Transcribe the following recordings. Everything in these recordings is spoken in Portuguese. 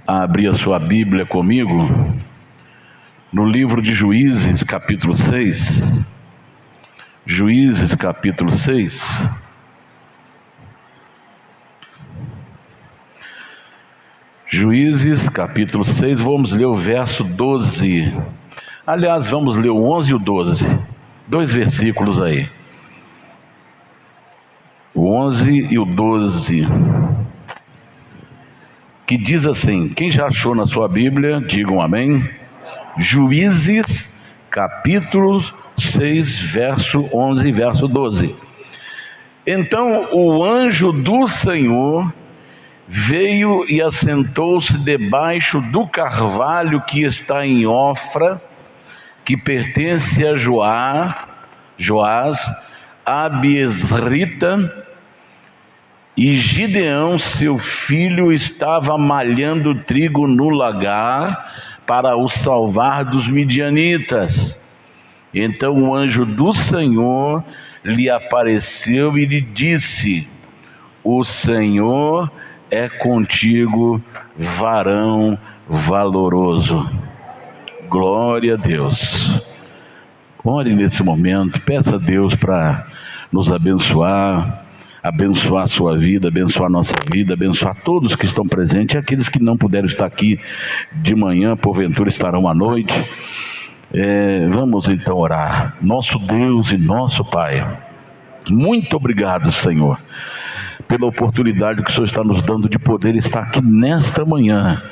a abrir a sua Bíblia comigo no livro de Juízes, capítulo 6. Juízes, capítulo 6. Juízes, capítulo 6, vamos ler o verso 12. Aliás, vamos ler o 11 e o 12. Dois versículos aí. O 11 e o 12. Que diz assim, quem já achou na sua Bíblia, digam amém. Juízes, capítulo 6, verso 11 e verso 12. Então o anjo do Senhor veio e assentou-se debaixo do carvalho que está em Ofra, que pertence a Joás, Abiesrita, e Gideão, seu filho, estava malhando trigo no lagar para o salvar dos midianitas. Então o anjo do Senhor lhe apareceu e lhe disse: o Senhor é contigo, varão valoroso. Glória a Deus. Ore nesse momento, peça a Deus para nos abençoar, abençoar a sua vida, abençoar a nossa vida, abençoar todos que estão presentes, e aqueles que não puderam estar aqui de manhã, porventura estarão à noite. Vamos então orar. Nosso Deus e nosso Pai, muito obrigado, Senhor, pela oportunidade que o Senhor está nos dando de poder estar aqui nesta manhã.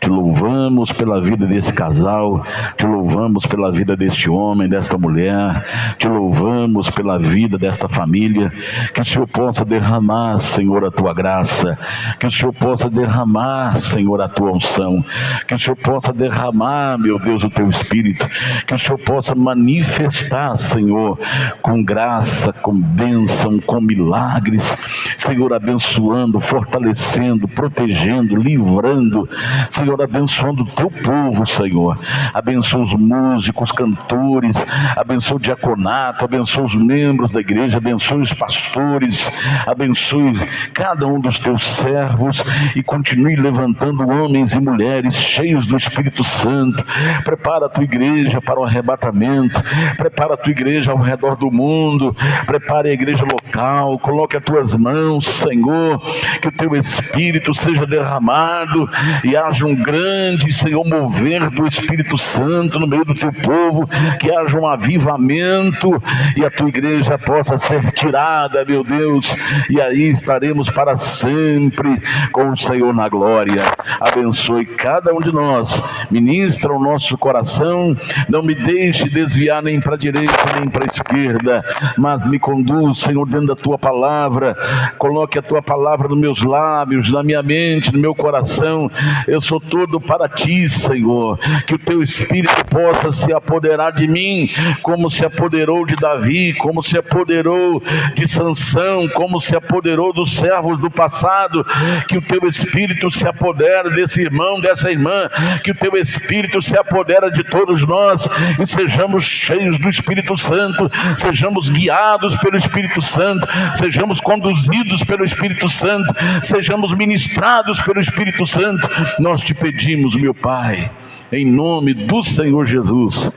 Te louvamos pela vida desse casal, te louvamos pela vida deste homem, desta mulher, te louvamos pela vida desta família. Que o Senhor possa derramar, Senhor, a tua graça, que o Senhor possa derramar, Senhor, a tua unção, que o Senhor possa derramar, meu Deus, o teu Espírito, que o Senhor possa manifestar, Senhor, com graça, com bênção, com milagres, Senhor, abençoando, fortalecendo, protegendo, livrando, Senhor, abençoando o teu povo, Senhor. Abençoa os músicos, cantores, abençoa o diaconato, abençoa os membros da igreja, abençoa os pastores, abençoe cada um dos teus servos e continue levantando homens e mulheres cheios do Espírito Santo. Prepara a tua igreja para o arrebatamento, prepara a tua igreja ao redor do mundo, prepare a igreja local, coloque as tuas mãos, Senhor, que o teu Espírito seja derramado e haja um grande, Senhor, mover do Espírito Santo no meio do teu povo, que haja um avivamento e a tua igreja possa ser tirada, meu Deus, e aí estaremos para sempre com o Senhor na glória. Abençoe cada um de nós, ministra o nosso coração, não me deixe desviar nem para a direita nem para a esquerda, mas me conduz, Senhor, dentro da tua palavra. Coloque a tua palavra nos meus lábios, na minha mente, no meu coração. Eu sou todo para ti, Senhor. Que o teu Espírito possa se apoderar de mim, como se apoderou de Davi, como se apoderou de Sansão, como se apoderou dos servos do passado. Que o teu Espírito se apodere desse irmão, dessa irmã. Que o teu Espírito se apodere de todos nós e sejamos cheios do Espírito Santo, sejamos guiados pelo Espírito Santo, sejamos conduzidos pelo Espírito Santo, sejamos ministrados pelo Espírito Santo. Nós te pedimos, meu Pai, em nome do Senhor Jesus,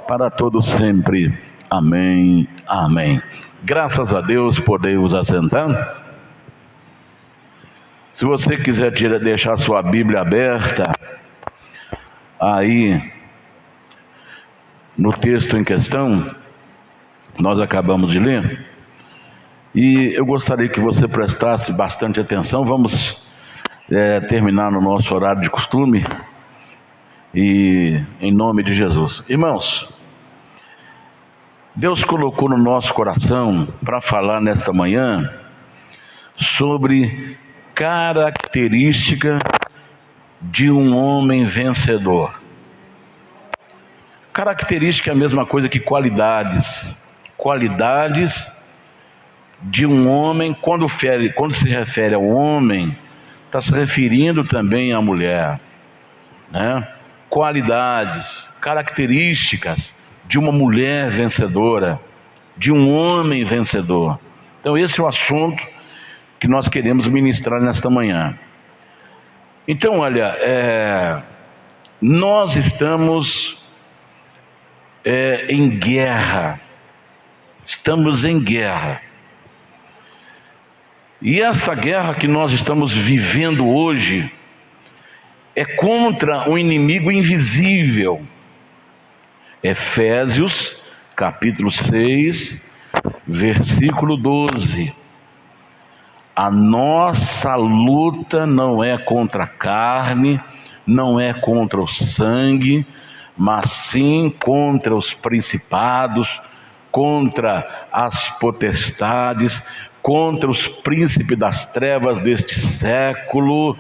para todos sempre. Amém, amém. Graças a Deus, podemos assentar. Se você quiser deixar sua Bíblia aberta aí no texto em questão, nós acabamos de ler, e eu gostaria que você prestasse bastante atenção. Vamos terminar no nosso horário de costume, e em nome de Jesus. Irmãos, Deus colocou no nosso coração para falar nesta manhã sobre característica de um homem vencedor. Característica é a mesma coisa que qualidades. Qualidades de um homem, quando se refere ao homem, está se referindo também à mulher, né? Qualidades, características de uma mulher vencedora, de um homem vencedor. Então esse é o assunto que nós queremos ministrar nesta manhã. Então, olha, nós estamos em guerra. Estamos em guerra. E essa guerra que nós estamos vivendo hoje é contra um inimigo invisível. Efésios, capítulo 6, versículo 12. A nossa luta não é contra a carne, não é contra o sangue, mas sim contra os principados, contra as potestades, contra os príncipes das trevas deste século,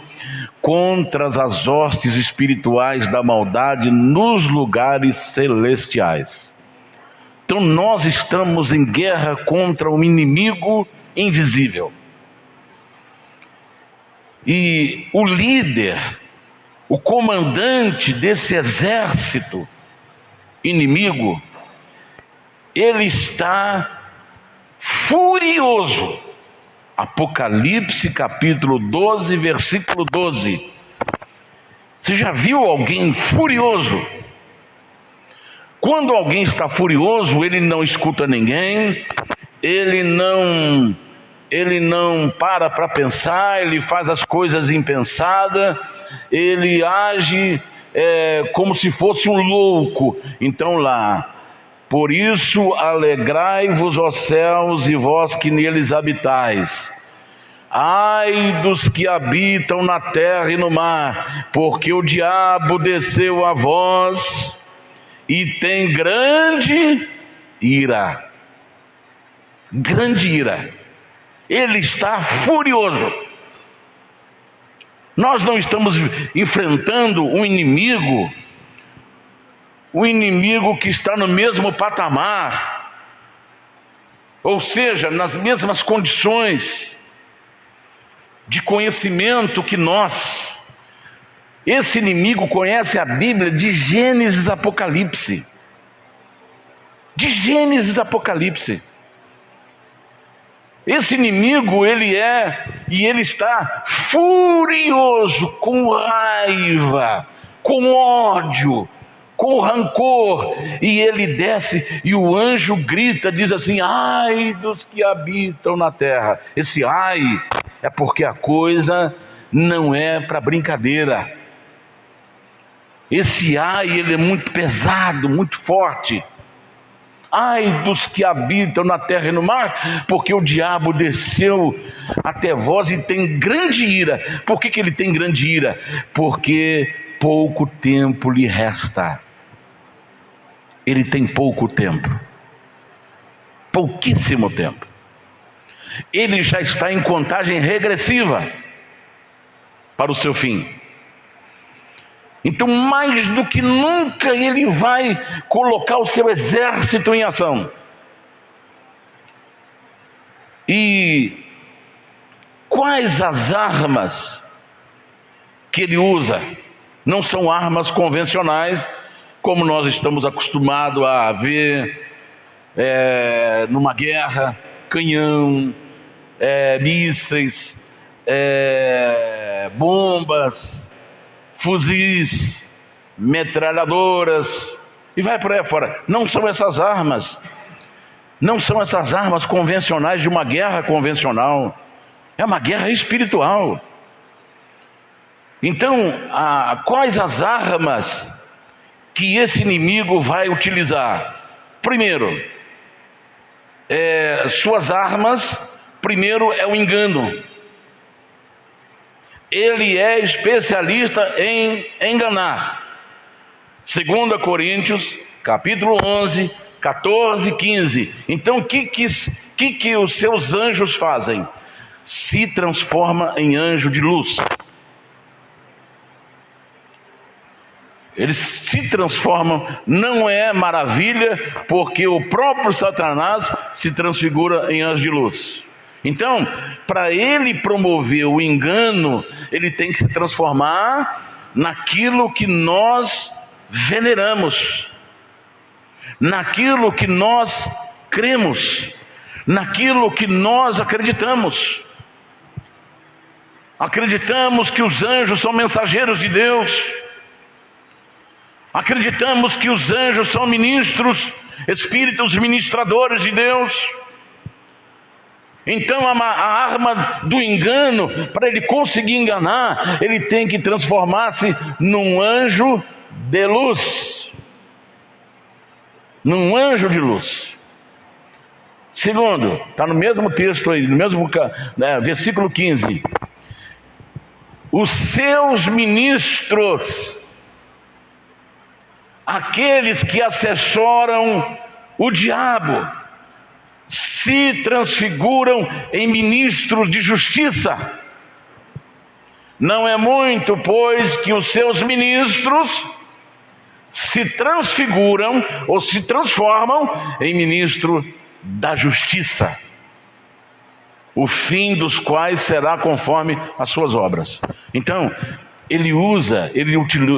contra as hostes espirituais da maldade nos lugares celestiais. Então nós estamos em guerra contra um inimigo invisível. E o líder, o comandante desse exército inimigo, ele está furioso. Apocalipse capítulo 12, versículo 12. Você já viu alguém furioso? Quando alguém está furioso, ele não escuta ninguém, ele não para pensar, ele faz as coisas impensadas, ele age como se fosse um louco. Então lá, por isso alegrai-vos, ó céus, e vós que neles habitais. Ai dos que habitam na terra e no mar, porque o diabo desceu a vós e tem grande ira. Grande ira. Ele está furioso. Nós não estamos enfrentando um inimigo que está no mesmo patamar, ou seja, nas mesmas condições de conhecimento que nós. Esse inimigo conhece a Bíblia de Gênesis a Apocalipse. De Gênesis a Apocalipse. Esse inimigo, ele está furioso, com raiva, com ódio, com rancor, e ele desce, e o anjo grita, diz assim: ai dos que habitam na terra. Esse ai é porque a coisa não é para brincadeira. Esse ai, ele é muito pesado, muito forte. Ai dos que habitam na terra e no mar, porque o diabo desceu até vós e tem grande ira. Por que ele tem grande ira? Porque pouco tempo lhe resta. Ele tem pouco tempo, pouquíssimo tempo. Ele já está em contagem regressiva para o seu fim. Então, mais do que nunca, ele vai colocar o seu exército em ação. E quais as armas que ele usa? Não são armas convencionais, como nós estamos acostumados a ver numa guerra: canhão, mísseis, bombas, fuzis, metralhadoras, e vai por aí fora. Não são essas armas. Não são essas armas convencionais de uma guerra convencional. É uma guerra espiritual. Então, quais as armas que esse inimigo vai utilizar? Primeiro, suas armas, primeiro é o engano. Ele é especialista em enganar. 2 Coríntios, capítulo 11, 14, 15. Então, o que os seus anjos fazem? Se transforma em anjo de luz. Eles se transformam, não é maravilha, porque o próprio Satanás se transfigura em anjo de luz. Então, para ele promover o engano, ele tem que se transformar naquilo que nós veneramos, naquilo que nós cremos, naquilo que nós acreditamos. Acreditamos que os anjos são mensageiros de Deus. Acreditamos que os anjos são ministros, espíritos ministradores de Deus. Então a arma do engano, para ele conseguir enganar, ele tem que transformar-se num anjo de luz. Num anjo de luz. Segundo, está no mesmo texto aí, no mesmo versículo 15. Os seus ministros, aqueles que assessoram o diabo, se transfiguram em ministros de justiça. Não é muito, pois, que os seus ministros se transfiguram ou se transformam em ministro da justiça, o fim dos quais será conforme as suas obras. Então, ele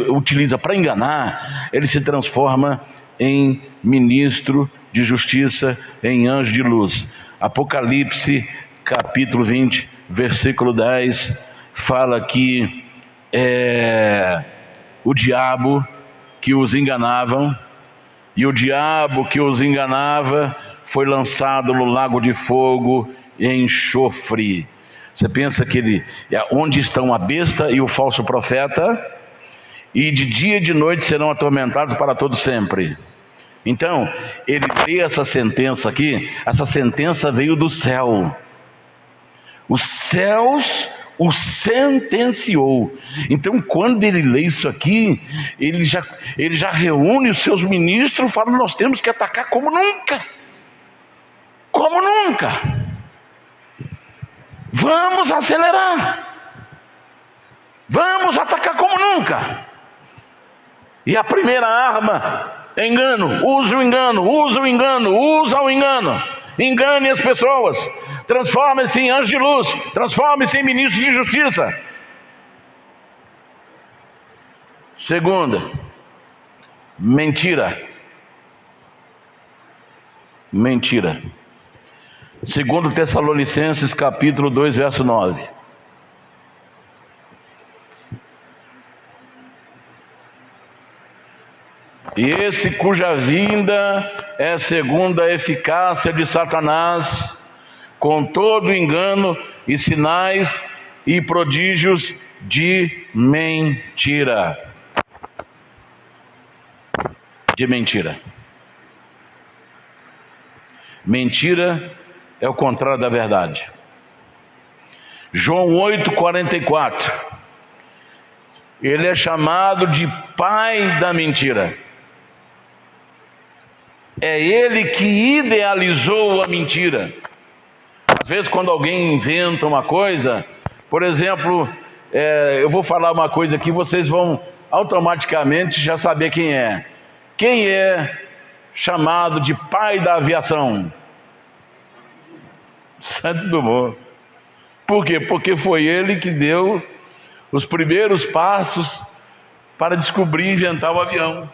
utiliza para enganar, ele se transforma em ministro de justiça, em anjo de luz. Apocalipse, capítulo 20, versículo 10, fala que o diabo que os enganavam, e o diabo que os enganava foi lançado no lago de fogo e enxofre. Você pensa que onde estão a besta e o falso profeta, e de dia e de noite serão atormentados para todo sempre. Então, ele lê essa sentença aqui, essa sentença veio do céu. Os céus o sentenciou. Então, quando ele lê isso aqui, ele já reúne os seus ministros e fala: nós temos que atacar como nunca. Como nunca. Vamos acelerar. Vamos atacar como nunca. E a primeira arma é engano. Usa o engano, usa o engano, usa o engano. Engane as pessoas. Transforme-se em anjo de luz. Transforme-se em ministro de justiça. Segunda, mentira. Mentira. Segundo Tessalonicenses, capítulo 2, verso 9. E esse cuja vinda é segundo a eficácia de Satanás, com todo engano e sinais e prodígios de mentira. De mentira. Mentira é o contrário da verdade. João 8,44. Ele é chamado de pai da mentira. É ele que idealizou a mentira. Às vezes, quando alguém inventa uma coisa, por exemplo, eu vou falar uma coisa aqui, vocês vão automaticamente já saber quem é. Quem é chamado de pai da aviação? Santos Dumont. Por quê? Porque foi ele que deu os primeiros passos para descobrir e inventar o avião.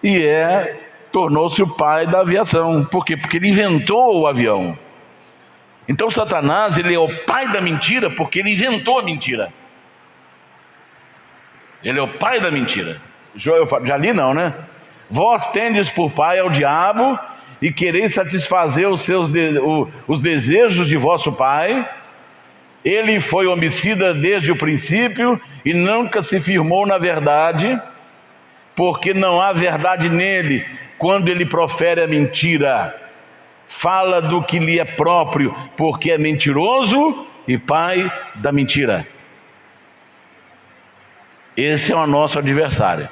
E tornou-se o pai da aviação. Por quê? Porque ele inventou o avião. Então Satanás, ele é o pai da mentira porque ele inventou a mentira. Ele é o pai da mentira. Já li não, né? Vós tendes por pai ao diabo e quereis satisfazer os desejos de vosso pai. Ele foi homicida desde o princípio e nunca se firmou na verdade, porque não há verdade nele. Quando ele profere a mentira, fala do que lhe é próprio, porque é mentiroso e pai da mentira. Esse é o nosso adversário.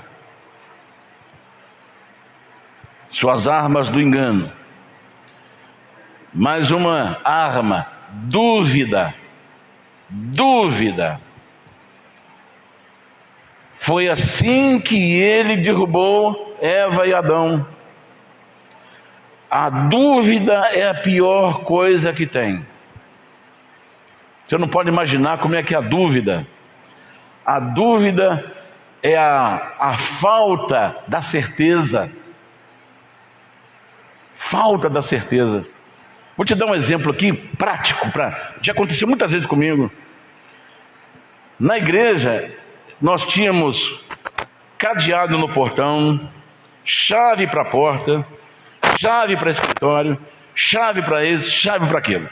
Suas armas do engano. Mais uma arma: dúvida. Dúvida. Foi assim que ele derrubou Eva e Adão. A dúvida é a pior coisa que tem. Você não pode imaginar como é que é a dúvida. A dúvida é a falta da certeza. Falta da certeza. Vou te dar um exemplo aqui prático, já aconteceu muitas vezes comigo. Na igreja, nós tínhamos cadeado no portão, chave para a porta, chave para escritório, chave para isso, chave para aquilo.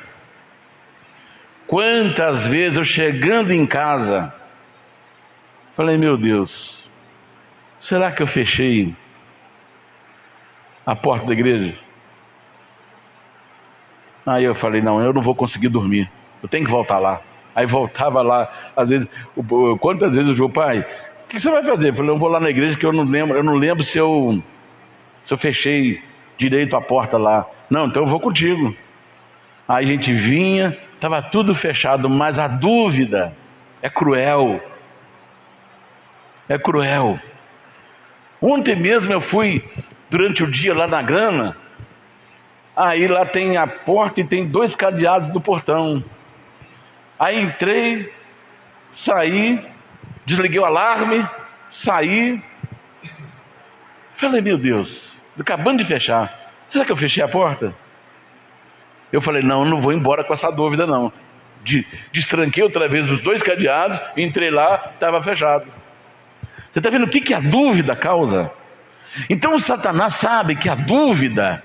Quantas vezes eu chegando em casa, falei, meu Deus, será que eu fechei a porta da igreja? Aí eu falei, não, eu não vou conseguir dormir, eu tenho que voltar lá. Aí voltava lá, às vezes, quantas vezes eu digo, pai, o que você vai fazer? Eu falei, eu vou lá na igreja que eu não lembro se eu fechei direito a porta lá. Não, então eu vou contigo. Aí a gente vinha, estava tudo fechado, mas a dúvida é cruel. É cruel. Ontem mesmo eu fui, durante o dia lá na grana, aí lá tem a porta e tem 2 cadeados do portão. Aí entrei, saí, desliguei o alarme, saí. Falei, meu Deus, acabando de fechar, será que eu fechei a porta? Eu falei, não, eu não vou embora com essa dúvida não. Destranquei outra vez os 2 cadeados, entrei lá, estava fechado. Você está vendo o que a dúvida causa? Então o Satanás sabe que a dúvida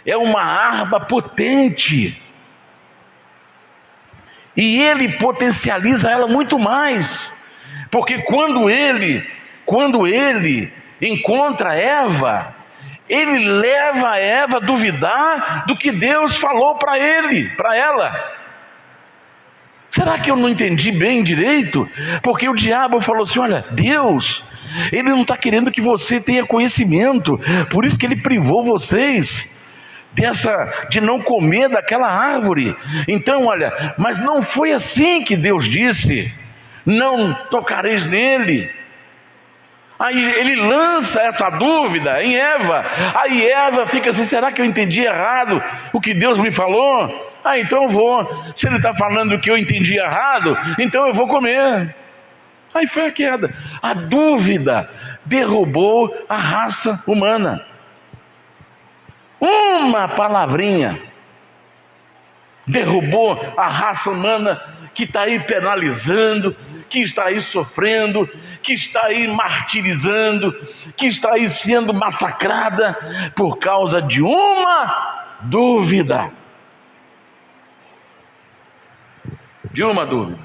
é uma arma potente. E ele potencializa ela muito mais. Porque quando ele encontra Eva, ele leva a Eva a duvidar do que Deus falou para ela. Será que eu não entendi bem direito? Porque o diabo falou assim, olha, Deus, ele não está querendo que você tenha conhecimento, por isso que ele privou vocês de não comer daquela árvore. Então olha, mas não foi assim que Deus disse, não tocareis nele. Aí ele lança essa dúvida em Eva. Aí Eva fica assim, será que eu entendi errado o que Deus me falou? Então eu vou, se ele está falando que eu entendi errado, então eu vou comer. Aí foi a queda. A dúvida derrubou a raça humana. Uma palavrinha derrubou a raça humana, que está aí penalizando, que está aí sofrendo, que está aí martirizando, que está aí sendo massacrada por causa de uma dúvida. De uma dúvida.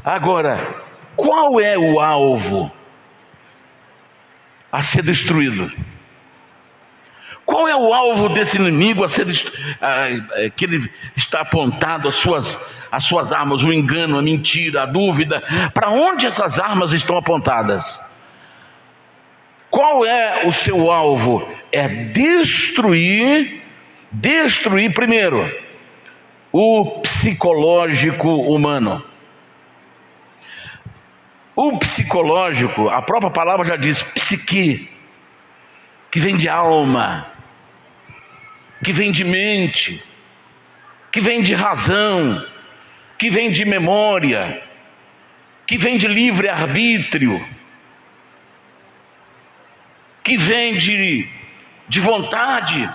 Agora, qual é o alvo a ser destruído? Qual é o alvo desse inimigo a ser que ele está apontado, as suas armas, o engano, a mentira, a dúvida? Para onde essas armas estão apontadas? Qual é o seu alvo? É destruir primeiro o psicológico humano. O psicológico, a própria palavra já diz, psique, que vem de alma, que vem de mente, que vem de razão, que vem de memória, que vem de livre-arbítrio, que vem de vontade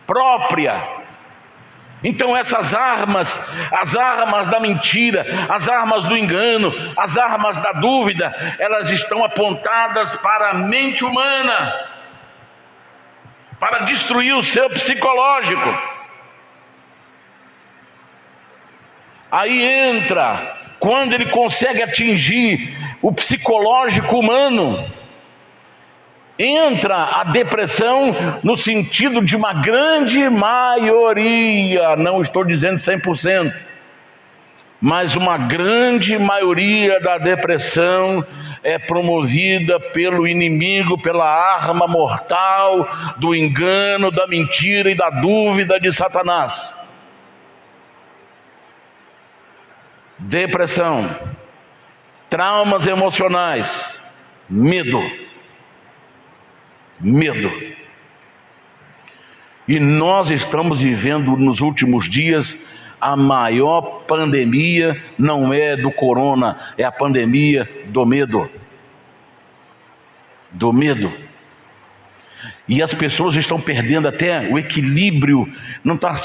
própria. Então essas armas, as armas da mentira, as armas do engano, as armas da dúvida, elas estão apontadas para a mente humana, para destruir o seu psicológico. Aí entra, quando ele consegue atingir o psicológico humano, entra a depressão no sentido de uma grande maioria, não estou dizendo 100%, mas uma grande maioria da depressão é promovida pelo inimigo, pela arma mortal do engano, da mentira e da dúvida de Satanás. Depressão, traumas emocionais, medo. E nós estamos vivendo nos últimos dias a maior pandemia, não é do corona, é a pandemia do medo. E as pessoas estão perdendo até o equilíbrio, não tá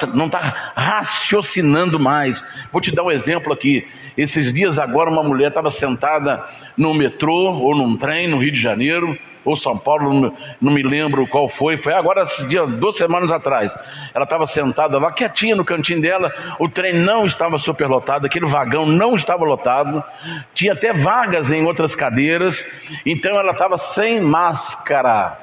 raciocinando mais. Vou te dar um exemplo aqui. Esses dias agora uma mulher estava sentada no metrô ou num trem no Rio de Janeiro, ou São Paulo, não me lembro qual foi agora esses dias, 2 semanas atrás. Ela estava sentada lá quietinha no cantinho dela, o trem não estava superlotado, aquele vagão não estava lotado, tinha até vagas em outras cadeiras, então ela estava sem máscara.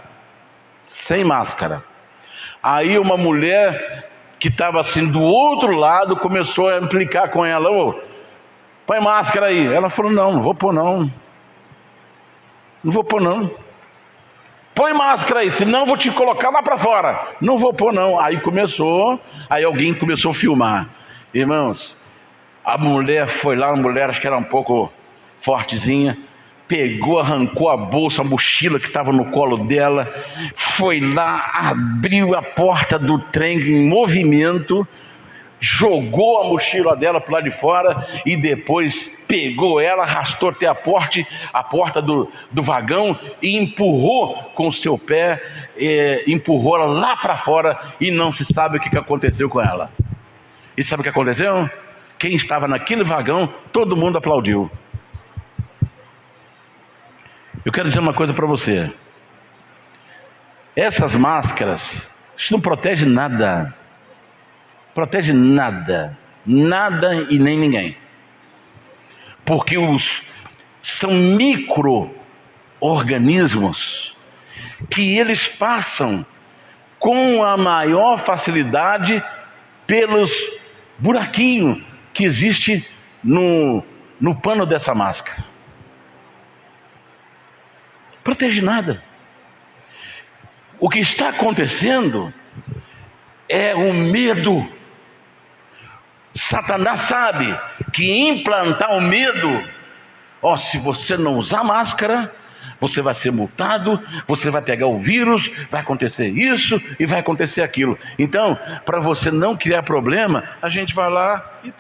Aí uma mulher que estava assim do outro lado começou a implicar com ela: ô, põe máscara aí. Ela falou: não vou pôr não. Põe máscara aí, senão eu vou te colocar lá para fora. Não vou pôr não. Aí alguém começou a filmar. Irmãos, a mulher foi lá, acho que era um pouco fortezinha, pegou, arrancou a bolsa, a mochila que estava no colo dela, foi lá, abriu a porta do trem em movimento, jogou a mochila dela para lá de fora e depois pegou ela, arrastou até a porta do vagão e empurrou com o seu pé, empurrou ela lá para fora, e não se sabe o que aconteceu com ela. E sabe o que aconteceu? Quem estava naquele vagão, todo mundo aplaudiu. Eu quero dizer uma coisa para você: essas máscaras, isso não protege nada. Protege nada e nem ninguém. Porque são micro-organismos que eles passam com a maior facilidade pelos buraquinhos que existe no pano dessa máscara. Protege nada. O que está acontecendo é o medo. Satanás sabe que implantar o medo, se você não usar máscara, você vai ser multado, você vai pegar o vírus, vai acontecer isso e vai acontecer aquilo. Então, para você não criar problema, a gente vai lá e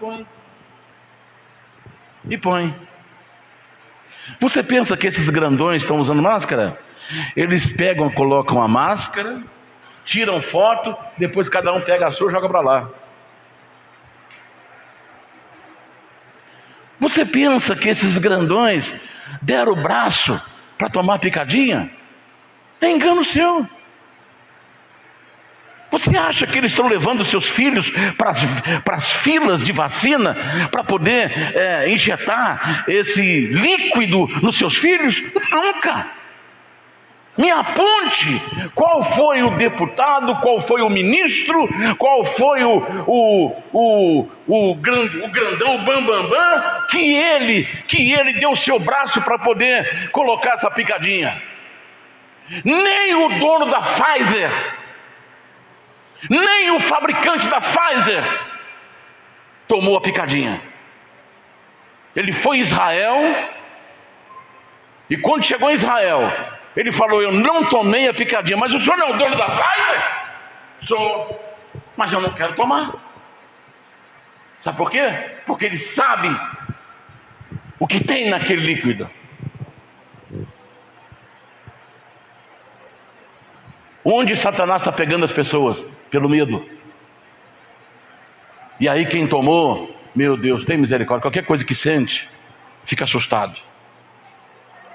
põe. Você pensa que esses grandões estão usando máscara? Eles pegam, colocam a máscara, tiram foto, depois cada um pega a sua e joga para lá. Você pensa que esses grandões deram o braço para tomar picadinha? É engano seu. Você acha que eles estão levando seus filhos para as filas de vacina para poder injetar esse líquido nos seus filhos? Nunca. Me aponte qual foi o deputado, qual foi o ministro, qual foi o grandão, o bambambam, que ele deu o seu braço para poder colocar essa picadinha. Nem o dono da Pfizer, nem o fabricante da Pfizer tomou a picadinha. Ele foi em Israel, e quando chegou em Israel, ele falou: eu não tomei a picadinha. Mas o senhor não é o dono da Pfizer? Sou, mas eu não quero tomar. Sabe por quê? Porque ele sabe o que tem naquele líquido. Onde Satanás está pegando as pessoas? Pelo medo. E aí quem tomou, meu Deus, tem misericórdia, qualquer coisa que sente, fica assustado.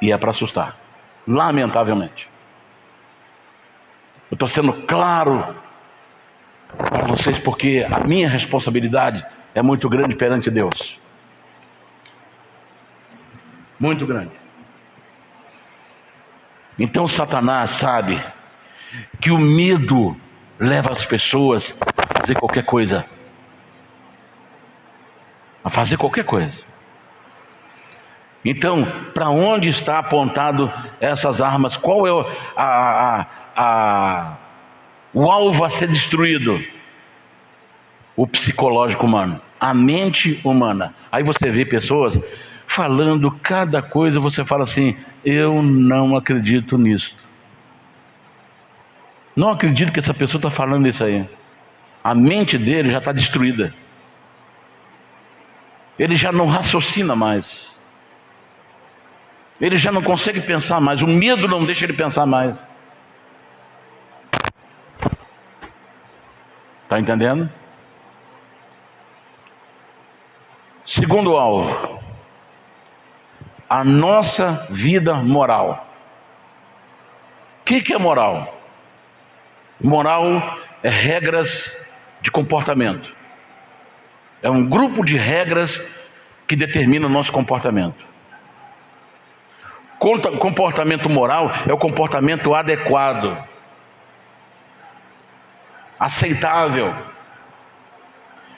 E é para assustar, lamentavelmente. Eu estou sendo claro para vocês, porque a minha responsabilidade é muito grande perante Deus. Muito grande. Então Satanás sabe que o medo leva as pessoas a fazer qualquer coisa. A fazer qualquer coisa. Então, para onde está apontado essas armas? Qual é o alvo a ser destruído? O psicológico humano, a mente humana. Aí você vê pessoas falando cada coisa, você fala assim: eu não acredito nisso. Não acredito que essa pessoa está falando isso aí. A mente dele já está destruída. Ele já não raciocina mais. Ele já não consegue pensar mais. O medo não deixa ele pensar mais. Está entendendo? Segundo alvo, a nossa vida moral. O que é moral? Moral é regras de comportamento. É um grupo de regras que determina o nosso comportamento. Comportamento moral é o comportamento adequado, aceitável.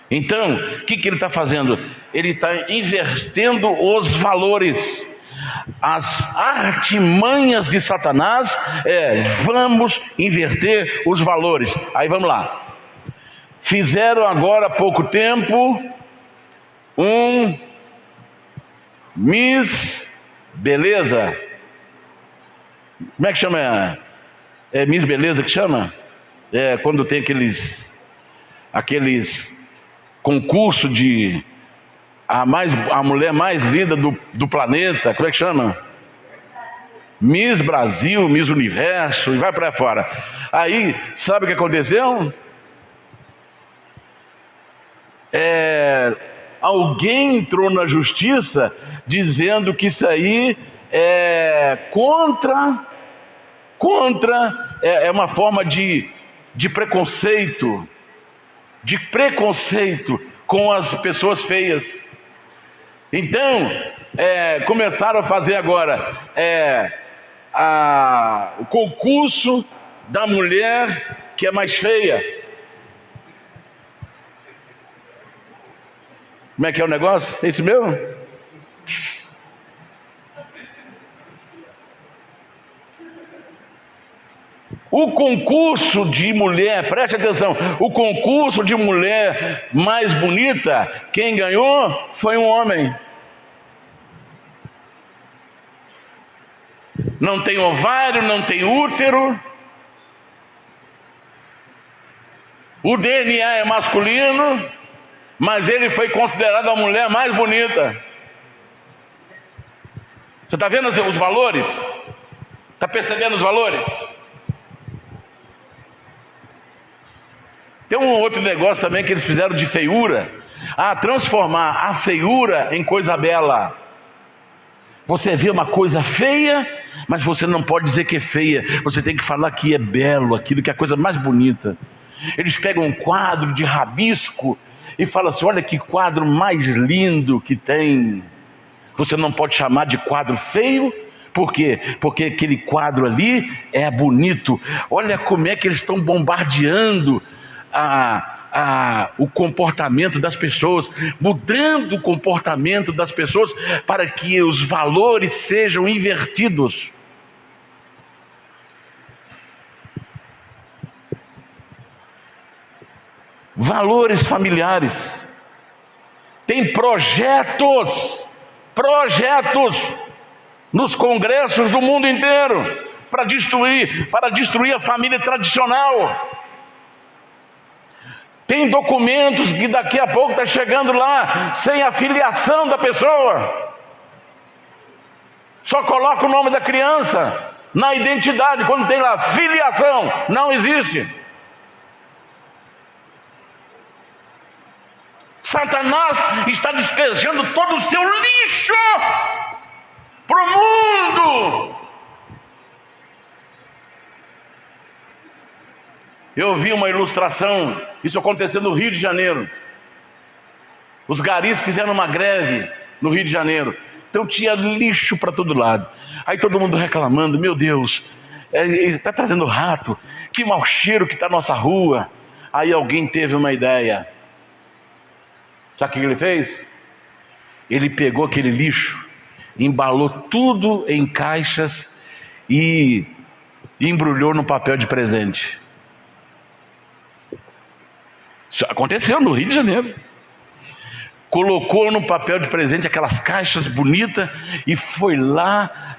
Então, o que ele está fazendo? Ele está invertendo os valores. As artimanhas de Satanás vamos inverter os valores. Aí vamos lá. Fizeram agora há pouco tempo um Miss Beleza. Como é que chama? É Miss Beleza que chama? É quando tem aqueles concurso de a mulher mais linda do planeta. Como é que chama? Miss Brasil, Miss Universo, e vai para fora. Aí, sabe o que aconteceu? Alguém entrou na justiça dizendo que isso aí é é uma forma de preconceito, com as pessoas feias. Então, começaram a fazer agora o concurso da mulher que é mais feia. Como é que é o negócio? É isso mesmo? O concurso de mulher, preste atenção, o concurso de mulher mais bonita, quem ganhou foi um homem. Não tem ovário, não tem útero, o DNA é masculino, mas ele foi considerado a mulher mais bonita. Você está vendo os valores? Está percebendo os valores? Tem um outro negócio também que eles fizeram de feiura. Transformar a feiura em coisa bela. Você vê uma coisa feia, mas você não pode dizer que é feia. Você tem que falar que é belo, aquilo que é a coisa mais bonita. Eles pegam um quadro de rabisco e falam assim: olha que quadro mais lindo que tem. Você não pode chamar de quadro feio. Por quê? Porque aquele quadro ali é bonito. Olha como é que eles estão bombardeando o comportamento das pessoas, mudando o comportamento das pessoas para que os valores sejam invertidos. Valores familiares. Tem projetos nos congressos do mundo inteiro para destruir a família tradicional. Tem documentos que daqui a pouco está chegando lá sem a filiação da pessoa. Só coloca o nome da criança na identidade, quando tem lá filiação, não existe. Satanás está despejando todo o seu lixo para o mundo. Eu vi uma ilustração, isso aconteceu no Rio de Janeiro. Os garis fizeram uma greve no Rio de Janeiro. Então tinha lixo para todo lado. Aí todo mundo reclamando: meu Deus, ele está trazendo rato, que mau cheiro que está na nossa rua. Aí alguém teve uma ideia. Sabe o que ele fez? Ele pegou aquele lixo, embalou tudo em caixas e embrulhou no papel de presente. Isso aconteceu no Rio de Janeiro. Colocou no papel de presente aquelas caixas bonitas e foi lá,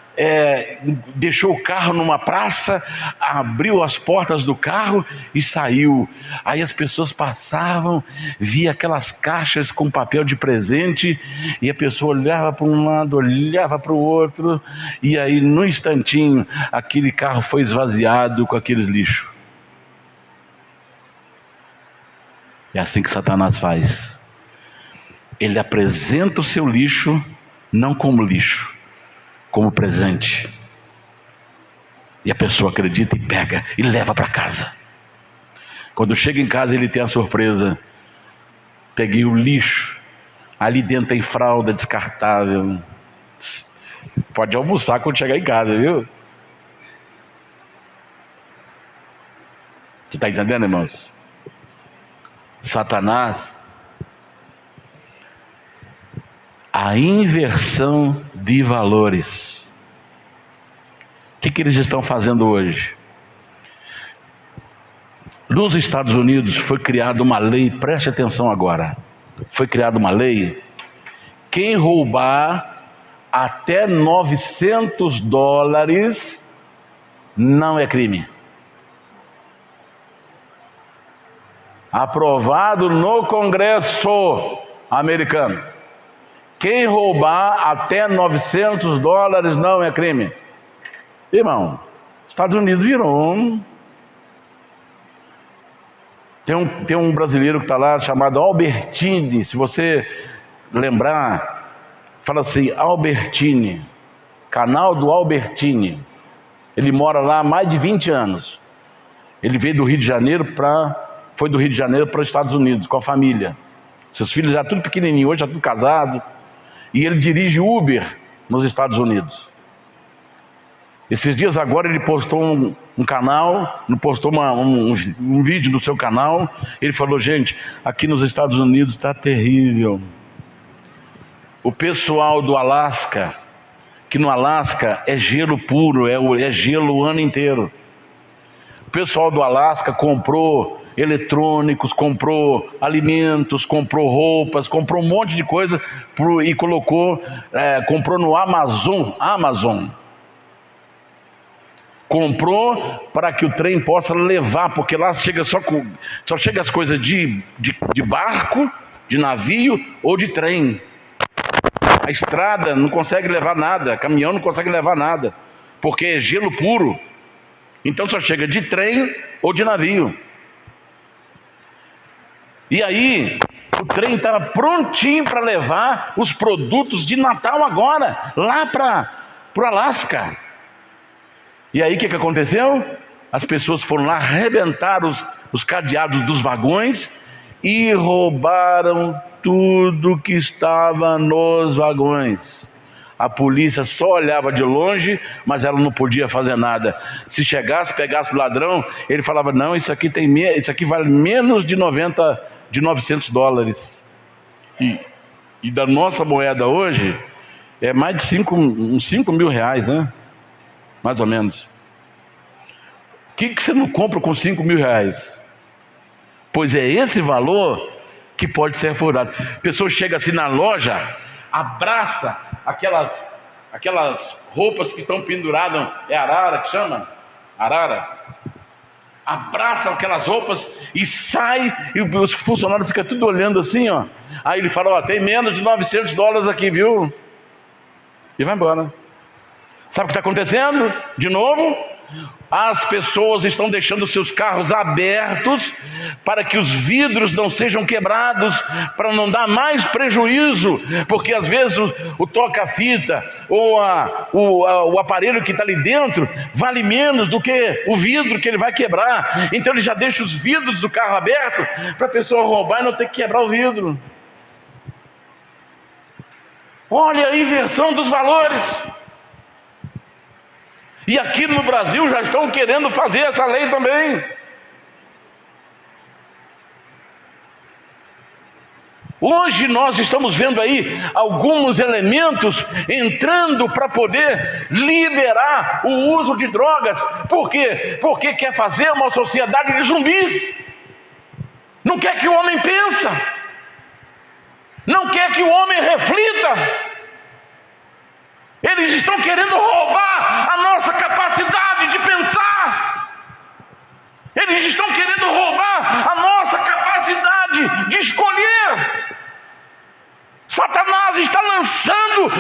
deixou o carro numa praça, abriu as portas do carro e saiu. Aí as pessoas passavam, via aquelas caixas com papel de presente e a pessoa olhava para um lado, olhava para o outro, e aí no instantinho aquele carro foi esvaziado com aqueles lixos. É assim que Satanás faz. Ele apresenta o seu lixo não como lixo, como presente. E a pessoa acredita e pega e leva para casa. Quando chega em casa ele tem a surpresa: peguei o lixo, ali dentro tem fralda descartável. Pode almoçar quando chegar em casa, viu? Você está entendendo, irmãos? Satanás, a inversão de valores. O que eles estão fazendo hoje? Nos Estados Unidos foi criada uma lei, preste atenção agora. Foi criada uma lei: quem roubar até $900 não é crime. Aprovado no Congresso americano. Quem roubar até $900 não é crime. Irmão, Estados Unidos virou Tem um brasileiro que está lá chamado Albertini. Se você lembrar, fala assim, Albertini, canal do Albertini. Ele mora lá há mais de 20 anos. Ele veio do Rio de Janeiro foi do Rio de Janeiro para os Estados Unidos com a família. Seus filhos já tudo pequenininho, hoje já tudo casado. E ele dirige Uber nos Estados Unidos. Esses dias agora ele postou um canal, postou um vídeo no seu canal. Ele falou: gente, aqui nos Estados Unidos está terrível. O pessoal do Alasca, que no Alasca é gelo puro, é gelo o ano inteiro. O pessoal do Alasca comprou eletrônicos, comprou alimentos, comprou roupas, comprou um monte de coisa e comprou no Amazon. Comprou para que o trem possa levar, porque lá chega só chega as coisas de barco, de navio ou de trem. A estrada não consegue levar nada, caminhão não consegue levar nada, porque é gelo puro. Então só chega de trem ou de navio. E aí o trem estava prontinho para levar os produtos de Natal agora, lá para o Alasca. E aí o que aconteceu? As pessoas foram lá, arrebentaram os cadeados dos vagões e roubaram tudo que estava nos vagões. A polícia só olhava de longe, mas ela não podia fazer nada. Se chegasse, pegasse o ladrão, ele falava: não, isso aqui vale menos de $900. E da nossa moeda hoje é mais de uns 5 mil reais, né? Mais ou menos. O que você não compra com 5 mil reais? Pois é esse valor que pode ser furado. A pessoa chega assim na loja, abraça aquelas roupas que estão penduradas, é arara que chama? Arara. Abraça aquelas roupas e sai, e os funcionários ficam tudo olhando assim, ó. Aí ele fala: ó, tem menos de $900 aqui, viu? E vai embora. Sabe o que está acontecendo? De novo, as pessoas estão deixando seus carros abertos para que os vidros não sejam quebrados, para não dar mais prejuízo, porque às vezes o toca-fita ou o aparelho que está ali dentro vale menos do que o vidro que ele vai quebrar. Então ele já deixa os vidros do carro aberto para a pessoa roubar e não ter que quebrar o vidro. Olha a inversão dos valores. E aqui no Brasil já estão querendo fazer essa lei também. Hoje nós estamos vendo aí alguns elementos entrando para poder liberar o uso de drogas. Por quê? Porque quer fazer uma sociedade de zumbis. Não quer que o homem pense. Não quer que o homem reflita. Eles estão querendo roubar a nossa capacidade de pensar. Eles estão querendo roubar a nossa capacidade de escolher. Satanás está lançando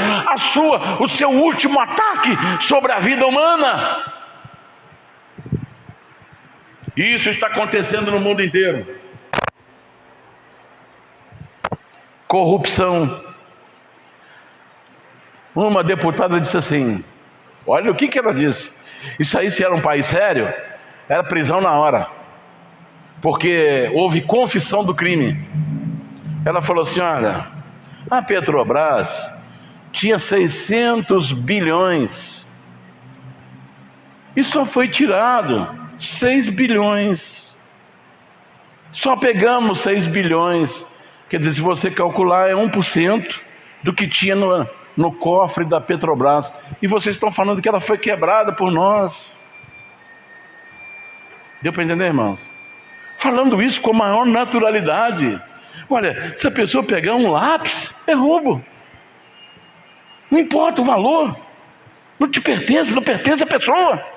o seu último ataque sobre a vida humana. E isso está acontecendo no mundo inteiro. corrupção. Uma deputada disse assim, olha o que ela disse, isso aí, se era um país sério, era prisão na hora, porque houve confissão do crime. Ela falou assim, olha, a Petrobras tinha 600 bilhões e só foi tirado 6 bilhões. Só pegamos 6 bilhões. Quer dizer, se você calcular, é 1% do que tinha no cofre da Petrobras. E vocês estão falando que ela foi quebrada por nós. Deu para entender, irmãos? Falando isso com a maior naturalidade. Olha, se a pessoa pegar um lápis, é roubo. Não importa o valor. Não te pertence, não pertence à pessoa.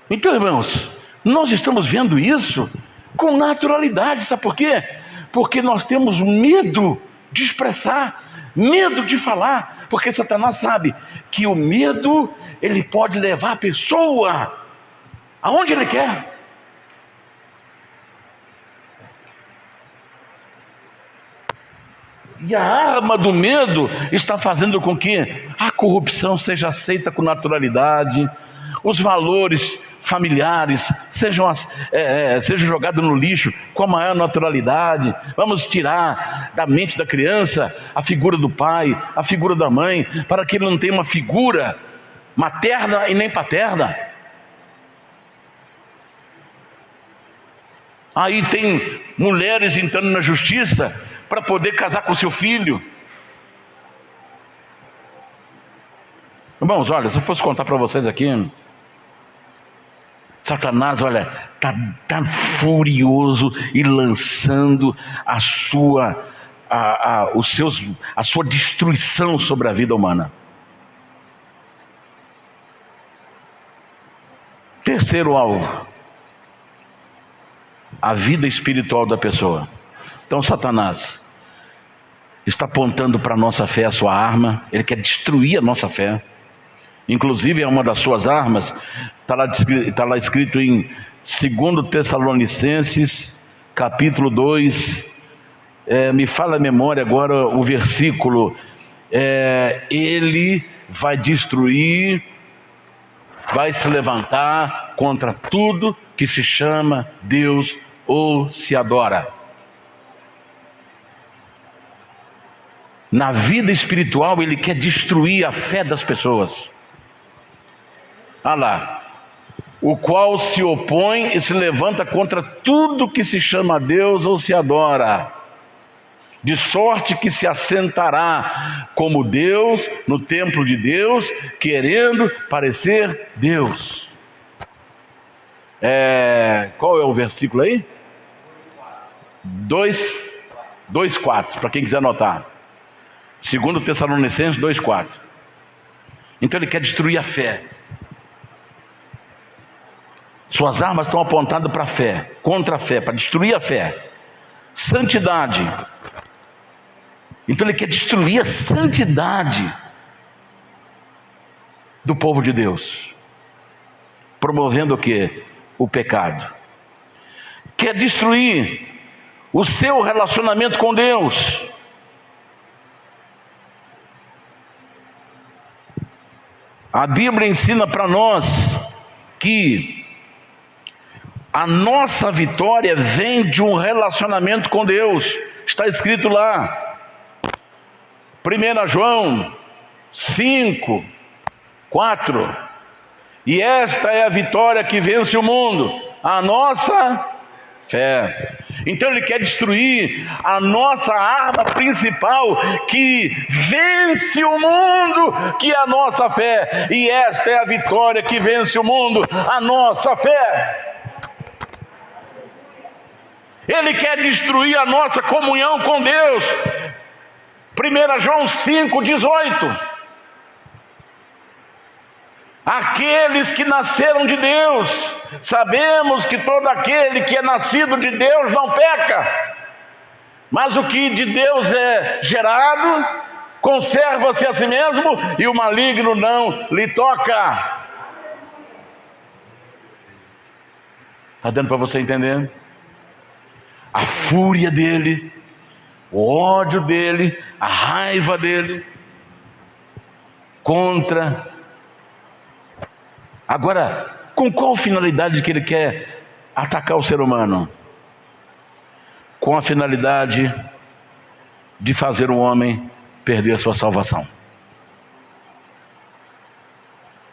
Então, irmãos, nós estamos vendo isso com naturalidade. Sabe por quê? Porque nós temos medo de expressar, medo de falar, porque Satanás sabe que o medo, ele pode levar a pessoa aonde ele quer. E a arma do medo está fazendo com que a corrupção seja aceita com naturalidade, os valores familiares sejam jogados no lixo com a maior naturalidade. Vamos tirar da mente da criança a figura do pai, a figura da mãe, para que ele não tenha uma figura materna e nem paterna. Aí tem mulheres entrando na justiça para poder casar com seu filho. Irmãos, olha, se eu fosse contar para vocês aqui, Satanás, olha, tá furioso e lançando a sua destruição sobre a vida humana. Terceiro alvo, a vida espiritual da pessoa. Então Satanás está apontando para a nossa fé a sua arma, ele quer destruir a nossa fé. Inclusive é uma das suas armas, está lá escrito em 2 Tessalonicenses, capítulo 2, me fala a memória agora o versículo, ele vai destruir, vai se levantar contra tudo que se chama Deus ou se adora. Na vida espiritual ele quer destruir a fé das pessoas. Ah lá, o qual se opõe e se levanta contra tudo que se chama Deus ou se adora, de sorte que se assentará como Deus no templo de Deus, querendo parecer Deus. Qual é o versículo aí? 2:4, para quem quiser anotar. 2 Tessalonicenses 2:4. Então ele quer destruir a fé. Suas armas estão apontadas para a fé, contra a fé, para destruir a fé. Santidade. Então ele quer destruir a santidade do povo de Deus, promovendo o quê? O pecado. Quer destruir o seu relacionamento com Deus. A Bíblia ensina para nós que a nossa vitória vem de um relacionamento com Deus. Está escrito lá, 1 João 5:4. E esta é a vitória que vence o mundo, a nossa fé. Então ele quer destruir a nossa arma principal que vence o mundo, que é a nossa fé. E esta é a vitória que vence o mundo, a nossa fé. Ele quer destruir a nossa comunhão com Deus. 1 João 5:18. Aqueles que nasceram de Deus, sabemos que todo aquele que é nascido de Deus não peca, mas o que de Deus é gerado, conserva-se a si mesmo, e o maligno não lhe toca. Está dando para você entender? A fúria dele, o ódio dele, a raiva dele contra. Agora, com qual finalidade que ele quer atacar o ser humano? Com a finalidade de fazer o homem perder a sua salvação.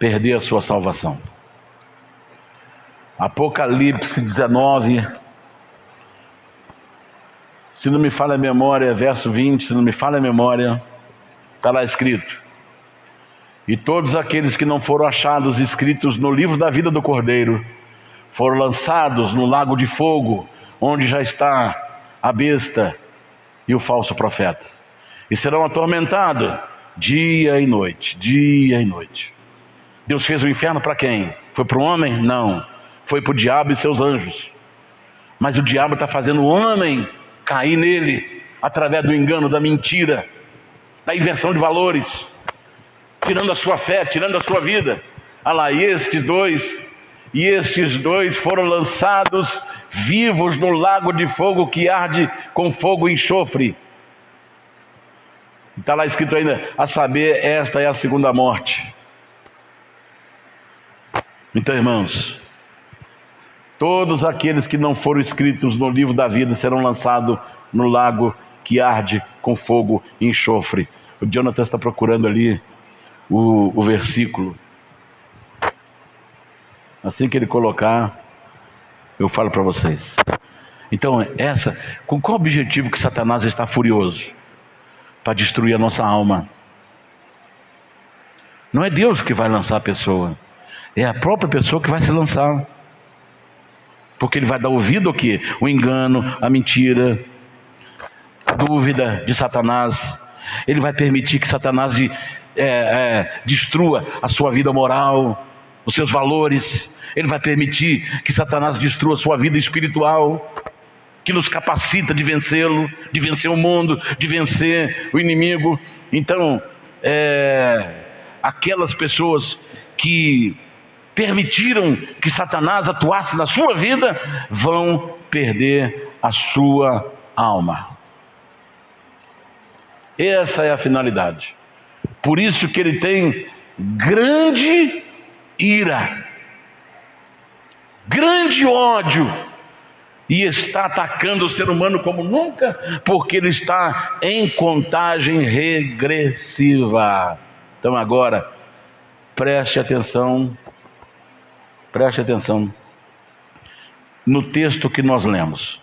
Perder a sua salvação. Apocalipse 19, se não me falha a memória, verso 20, se não me falha a memória, está lá escrito: e todos aqueles que não foram achados escritos no livro da vida do Cordeiro foram lançados no lago de fogo, onde já está a besta e o falso profeta, e serão atormentados dia e noite, dia e noite. Deus fez o inferno para quem? Foi para o homem? Não, foi para o diabo e seus anjos. Mas o diabo está fazendo o homem cair nele, através do engano, da mentira, da inversão de valores, tirando a sua fé, tirando a sua vida. Ah lá, e estes dois foram lançados vivos no lago de fogo que arde com fogo e enxofre. Está lá escrito ainda, a saber, esta é a segunda morte. Então, irmãos, todos aqueles que não foram escritos no livro da vida serão lançados no lago que arde com fogo e enxofre. O Jonathan está procurando ali o versículo. Assim que ele colocar, eu falo para vocês. Então, com qual objetivo que Satanás está furioso? Para destruir a nossa alma. Não é Deus que vai lançar a pessoa, é a própria pessoa que vai se lançar. Porque ele vai dar ouvido ao quê? O engano, a mentira, a dúvida de Satanás. Ele vai permitir que Satanás destrua a sua vida moral, os seus valores. Ele vai permitir que Satanás destrua a sua vida espiritual, que nos capacita de vencê-lo, de vencer o mundo, de vencer o inimigo. Então, aquelas pessoas que permitiram que Satanás atuasse na sua vida, vão perder a sua alma. Essa é a finalidade. Por isso que ele tem grande ira, grande ódio, e está atacando o ser humano como nunca, porque ele está em contagem regressiva. Então agora, preste atenção no texto que nós lemos.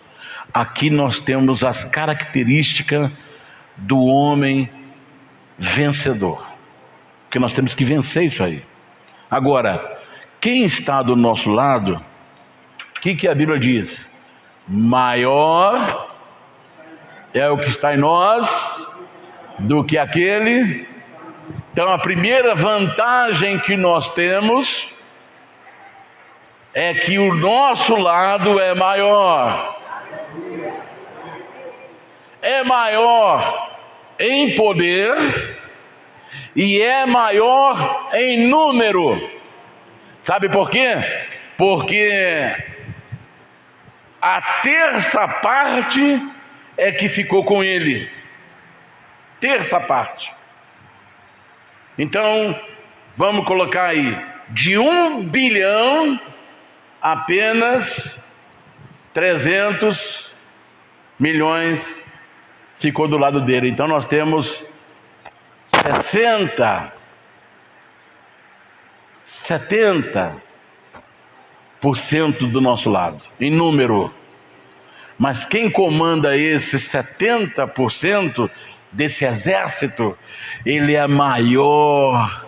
Aqui nós temos as características do homem vencedor, porque nós temos que vencer isso aí. Agora, quem está do nosso lado, o que a Bíblia diz? Maior é o que está em nós do que aquele. Então a primeira vantagem que nós temos é que o nosso lado é maior. É maior em poder e é maior em número. Sabe por quê? Porque a terça parte é que ficou com ele. Terça parte. Então, vamos colocar aí, de 1 bilhão, apenas 300 milhões ficou do lado dele. Então nós temos 70% do nosso lado, em número. Mas quem comanda esse 70% desse exército, ele é maior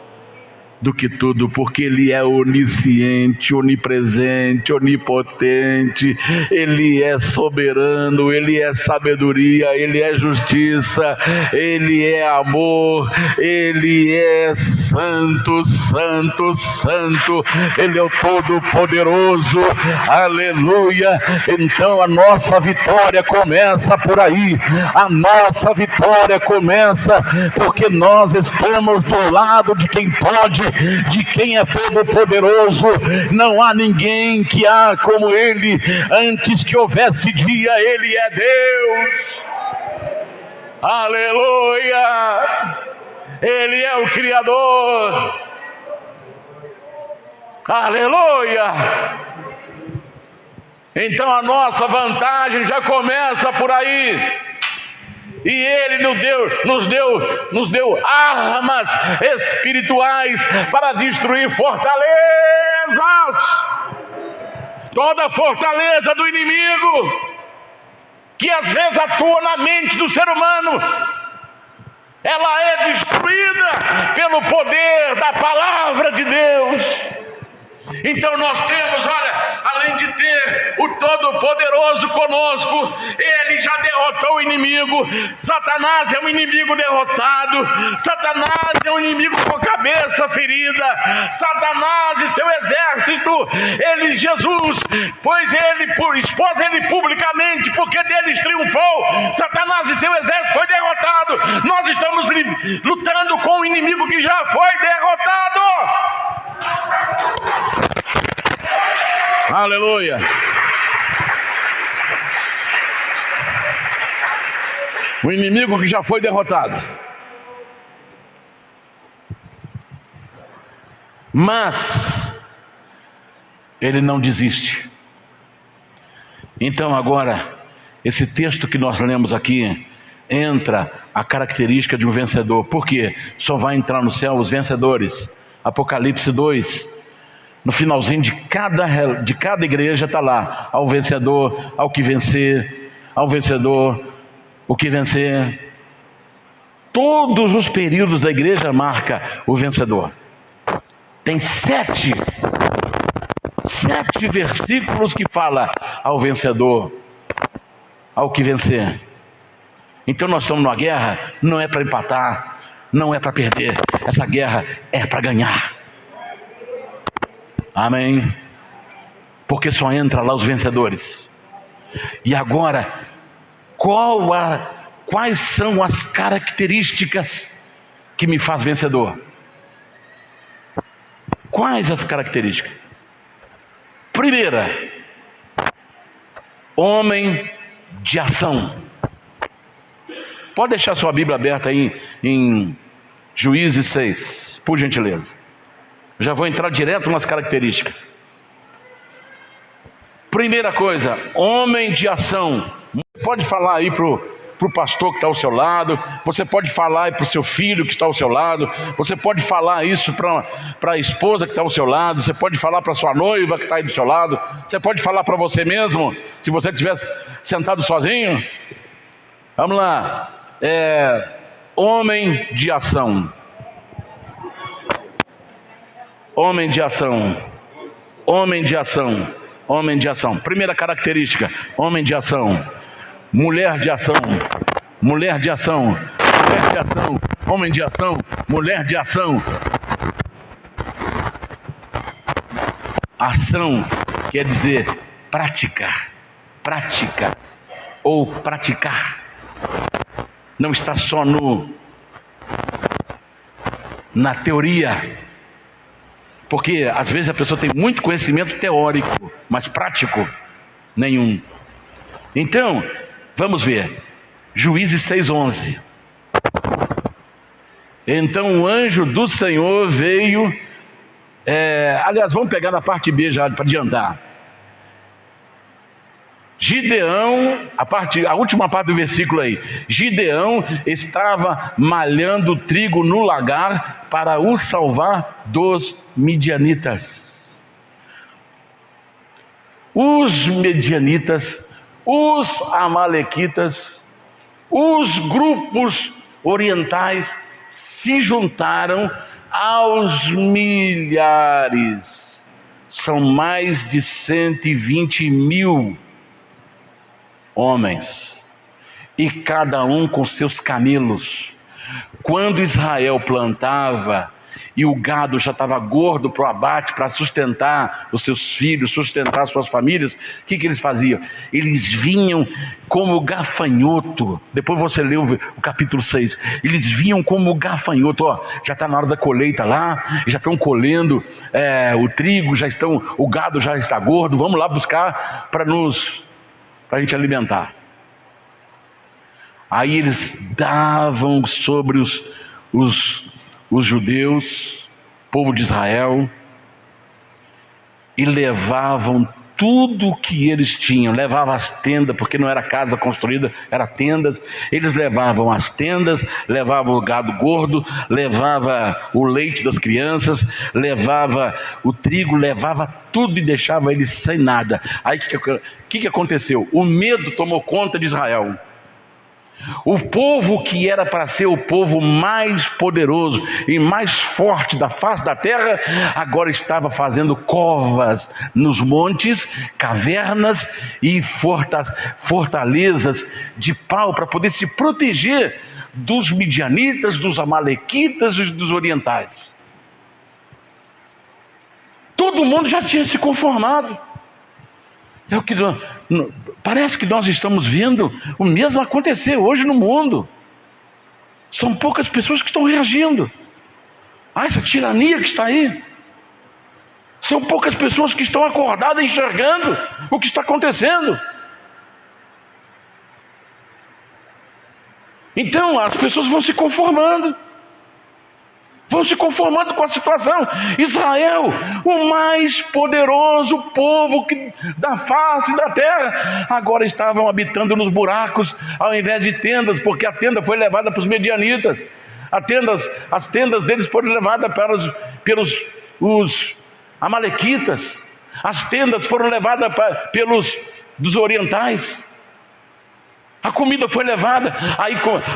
do que tudo, porque ele é onisciente, onipresente, onipotente, ele é soberano, ele é sabedoria, ele é justiça, ele é amor, ele é santo, santo, santo, ele é o Todo-Poderoso, aleluia. Então a nossa vitória começa por aí, a nossa vitória começa porque nós estamos do lado de quem pode de quem é todo-poderoso. Não há ninguém que há como Ele. Antes que houvesse dia, Ele é Deus. Aleluia! Ele é o Criador. Aleluia! Então a nossa vantagem já começa por aí. E Ele nos deu armas espirituais para destruir fortalezas. Toda fortaleza do inimigo que às vezes atua na mente do ser humano, ela é destruída pelo poder da palavra de Deus. Então nós temos, olha, além de ter o Todo-Poderoso conosco, Ele já derrotou o inimigo. Satanás é um inimigo derrotado. Satanás é um inimigo com a cabeça ferida. Satanás e seu exército, Jesus, pois Ele expôs ele publicamente, porque deles triunfou. Satanás e seu exército foi derrotado. Nós estamos lutando com um inimigo que já foi derrotado. Aleluia. O inimigo que já foi derrotado. Mas ele não desiste. Então agora, esse texto que nós lemos aqui, entra a característica de um vencedor. Por quê? Só vai entrar no céu os vencedores. Apocalipse 2. No finalzinho de cada igreja está lá: ao vencedor, ao que vencer, ao vencedor, o que vencer. Todos os períodos da igreja marca o vencedor. Tem sete versículos que fala ao vencedor, ao que vencer. Então nós estamos numa guerra, não é para empatar, não é para perder. Essa guerra é para ganhar. Amém? Porque só entra lá os vencedores. E agora, quais são as características que me faz vencedor? Quais as características? Primeira, homem de ação. Pode deixar sua Bíblia aberta aí em Juízes 6, por gentileza. Já vou entrar direto nas características. Primeira coisa, homem de ação. Pode falar aí para o pastor que está ao seu lado. Você pode falar aí para o seu filho que está ao seu lado. Você pode falar isso para a esposa que está ao seu lado. Você pode falar para a sua noiva que está aí do seu lado. Você pode falar para você mesmo, se você estivesse sentado sozinho. Vamos lá. Homem de ação. Homem de ação. Homem de ação. Homem de ação. Primeira característica: homem de ação. Mulher de ação. Mulher de ação. Mulher de ação. Homem de ação. Mulher de ação. Ação quer dizer praticar. Prática ou praticar. Não está só na teoria. Porque às vezes a pessoa tem muito conhecimento teórico, mas prático nenhum. Então, vamos ver. Juízes 6:11. Então o anjo do Senhor veio. Aliás, vamos pegar na parte B já para adiantar. Gideão, a última parte do versículo aí. Gideão estava malhando trigo no lagar para o salvar dos midianitas. Os midianitas, os amalequitas, os grupos orientais se juntaram aos milhares. São mais de 120.000 homens, e cada um com seus camelos. Quando Israel plantava, e o gado já estava gordo para o abate, para sustentar os seus filhos, sustentar suas famílias, o que eles faziam? Eles vinham como gafanhoto. Depois você lê o capítulo 6. Eles vinham como gafanhoto. Ó, já está na hora da colheita lá, já estão colhendo o trigo, o gado já está gordo, vamos lá buscar para a gente alimentar. Aí eles davam sobre os judeus, povo de Israel, e levavam tudo o que eles tinham. Levavam as tendas, porque não era casa construída, era tendas. Eles levavam as tendas, levavam o gado gordo, levava o leite das crianças, levava o trigo, levava tudo e deixava eles sem nada. Aí o que aconteceu? O medo tomou conta de Israel. O povo que era para ser o povo mais poderoso e mais forte da face da terra, agora estava fazendo covas nos montes, cavernas e fortalezas de pau para poder se proteger dos midianitas, dos amalequitas e dos orientais. Todo mundo já tinha se conformado. É o que parece que nós estamos vendo o mesmo acontecer hoje no mundo. São poucas pessoas que estão reagindo a essa tirania que está aí. São poucas pessoas que estão acordadas enxergando o que está acontecendo. Então as pessoas vão se conformando. Vão se conformando com a situação. Israel, o mais poderoso povo da face da terra, agora estavam habitando nos buracos ao invés de tendas, porque a tenda foi levada para os medianitas. As tendas deles foram levadas pelos amalequitas. As tendas foram levadas dos orientais. A comida foi levada.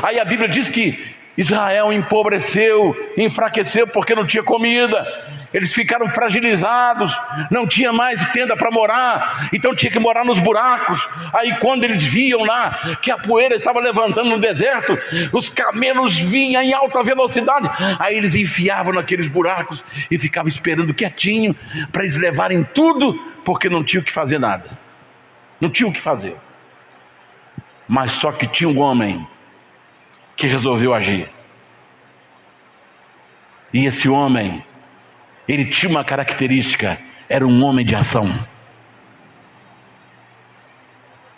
Aí a Bíblia diz que Israel empobreceu, enfraqueceu porque não tinha comida. Eles ficaram fragilizados, não tinha mais tenda para morar, então tinha que morar nos buracos. Aí quando eles viam lá que a poeira estava levantando no deserto, os camelos vinham em alta velocidade, aí eles enfiavam naqueles buracos e ficavam esperando quietinho para eles levarem tudo, porque não tinham que fazer nada, não tinham o que fazer. Mas só que tinha um homem que resolveu agir. E esse homem, ele tinha uma característica, era um homem de ação.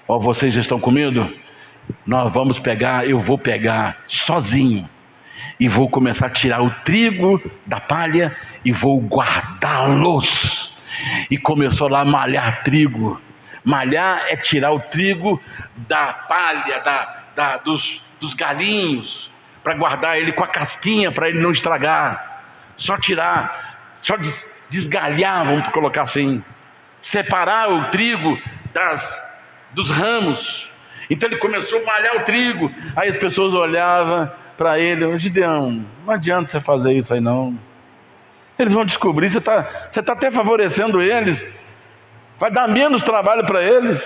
Ó, vocês estão com medo? Eu vou pegar sozinho e vou começar a tirar o trigo da palha e vou guardá-los. E começou lá a malhar trigo. Malhar é tirar o trigo da palha, dos galinhos, para guardar ele com a casquinha, para ele não estragar. Só tirar, só desgalhar, vamos colocar assim, separar o trigo dos ramos. Então ele começou a malhar o trigo. Aí as pessoas olhavam para ele: Gideão, não adianta você fazer isso aí não. Eles vão descobrir, você está até favorecendo eles, vai dar menos trabalho para eles,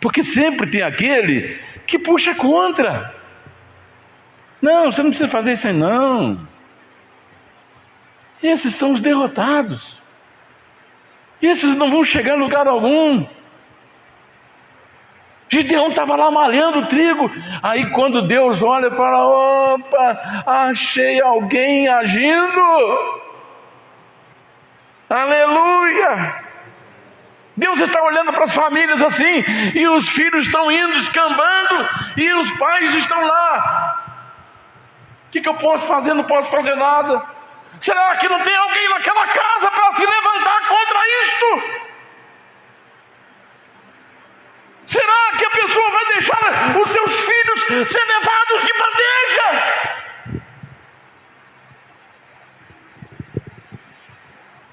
porque sempre tem aquele que puxa contra. Não, você não precisa fazer isso aí não. Esses são os derrotados. Esses não vão chegar a lugar algum. Gideão estava lá malhando o trigo. Aí quando Deus olha e fala: opa, achei alguém agindo. Aleluia. Deus está olhando para as famílias assim, e os filhos estão indo, escambando, e os pais estão lá. O que eu posso fazer? Não posso fazer nada. Será que não tem alguém naquela casa para se levantar contra isto? Será que a pessoa vai deixar os seus filhos ser levados de bandeja?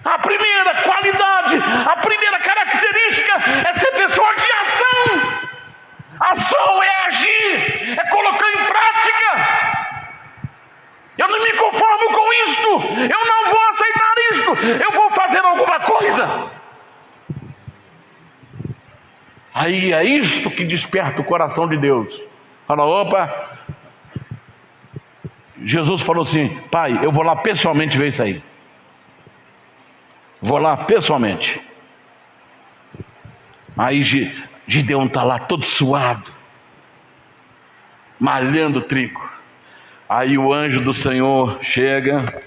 A primeira qualidade, a primeira característica é ser pessoa de ação. Ação é agir, é colocar em prática. Eu não me conformo com isto, eu não vou aceitar isto, eu vou fazer alguma coisa. Aí é isto que desperta o coração de Deus. Fala: opa, Jesus falou assim: pai, eu vou lá pessoalmente ver isso aí. Vou lá pessoalmente. Aí Gideão está lá todo suado, malhando trigo. Aí o anjo do Senhor chega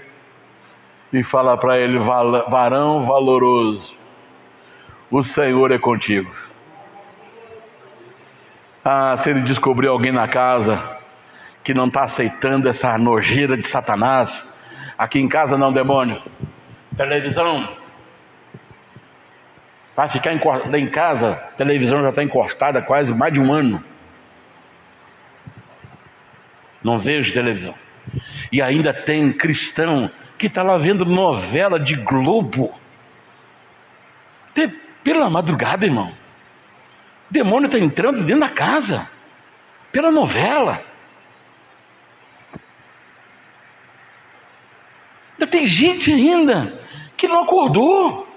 e fala para ele: varão valoroso, o Senhor é contigo. Se ele descobrir alguém na casa que não está aceitando essa nojeira de Satanás, aqui em casa não, demônio, televisão, vai ficar encostada em casa, a televisão já está encostada há quase mais de um ano, não vejo televisão. E ainda tem cristão que está lá vendo novela de Globo, pela madrugada, irmão. O demônio está entrando dentro da casa, pela novela. Ainda tem gente ainda que não acordou.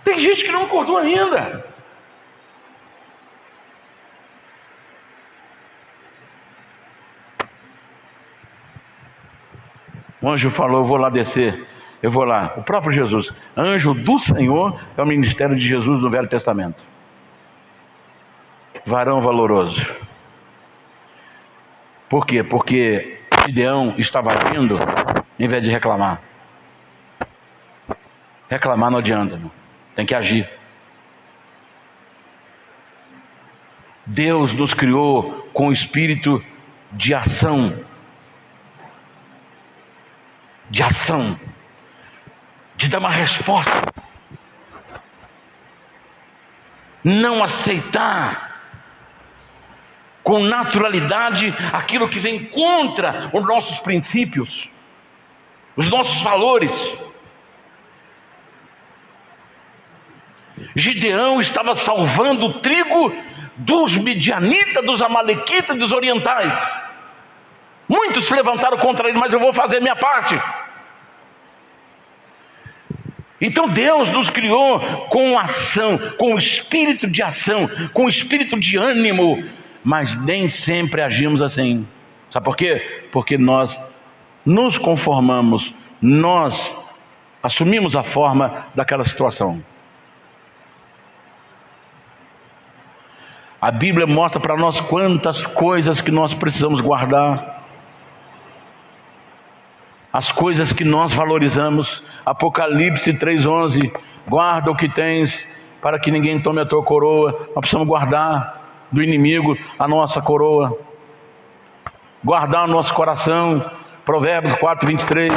Tem gente que não acordou ainda. O anjo falou: eu vou lá descer, eu vou lá. O próprio Jesus, anjo do Senhor, é o ministério de Jesus no Velho Testamento. Varão valoroso. Por quê? Porque Gideão estava agindo em vez de reclamar. Reclamar não adianta, não. Tem que agir. Deus nos criou com o espírito de ação. De ação. De dar uma resposta. Não aceitar com naturalidade aquilo que vem contra os nossos princípios, os nossos valores. Gideão estava salvando o trigo dos midianitas, dos amalequitas, dos orientais. Muitos se levantaram contra ele, mas eu vou fazer minha parte. Então Deus nos criou com ação, com espírito de ação, com espírito de ânimo, mas nem sempre agimos assim. Sabe por quê? Porque nós nos conformamos, nós assumimos a forma daquela situação. A Bíblia mostra para nós quantas coisas que nós precisamos guardar, as coisas que nós valorizamos. Apocalipse 3:11, guarda o que tens, para que ninguém tome a tua coroa. Nós precisamos guardar do inimigo a nossa coroa, guardar o nosso coração. Provérbios 4:23,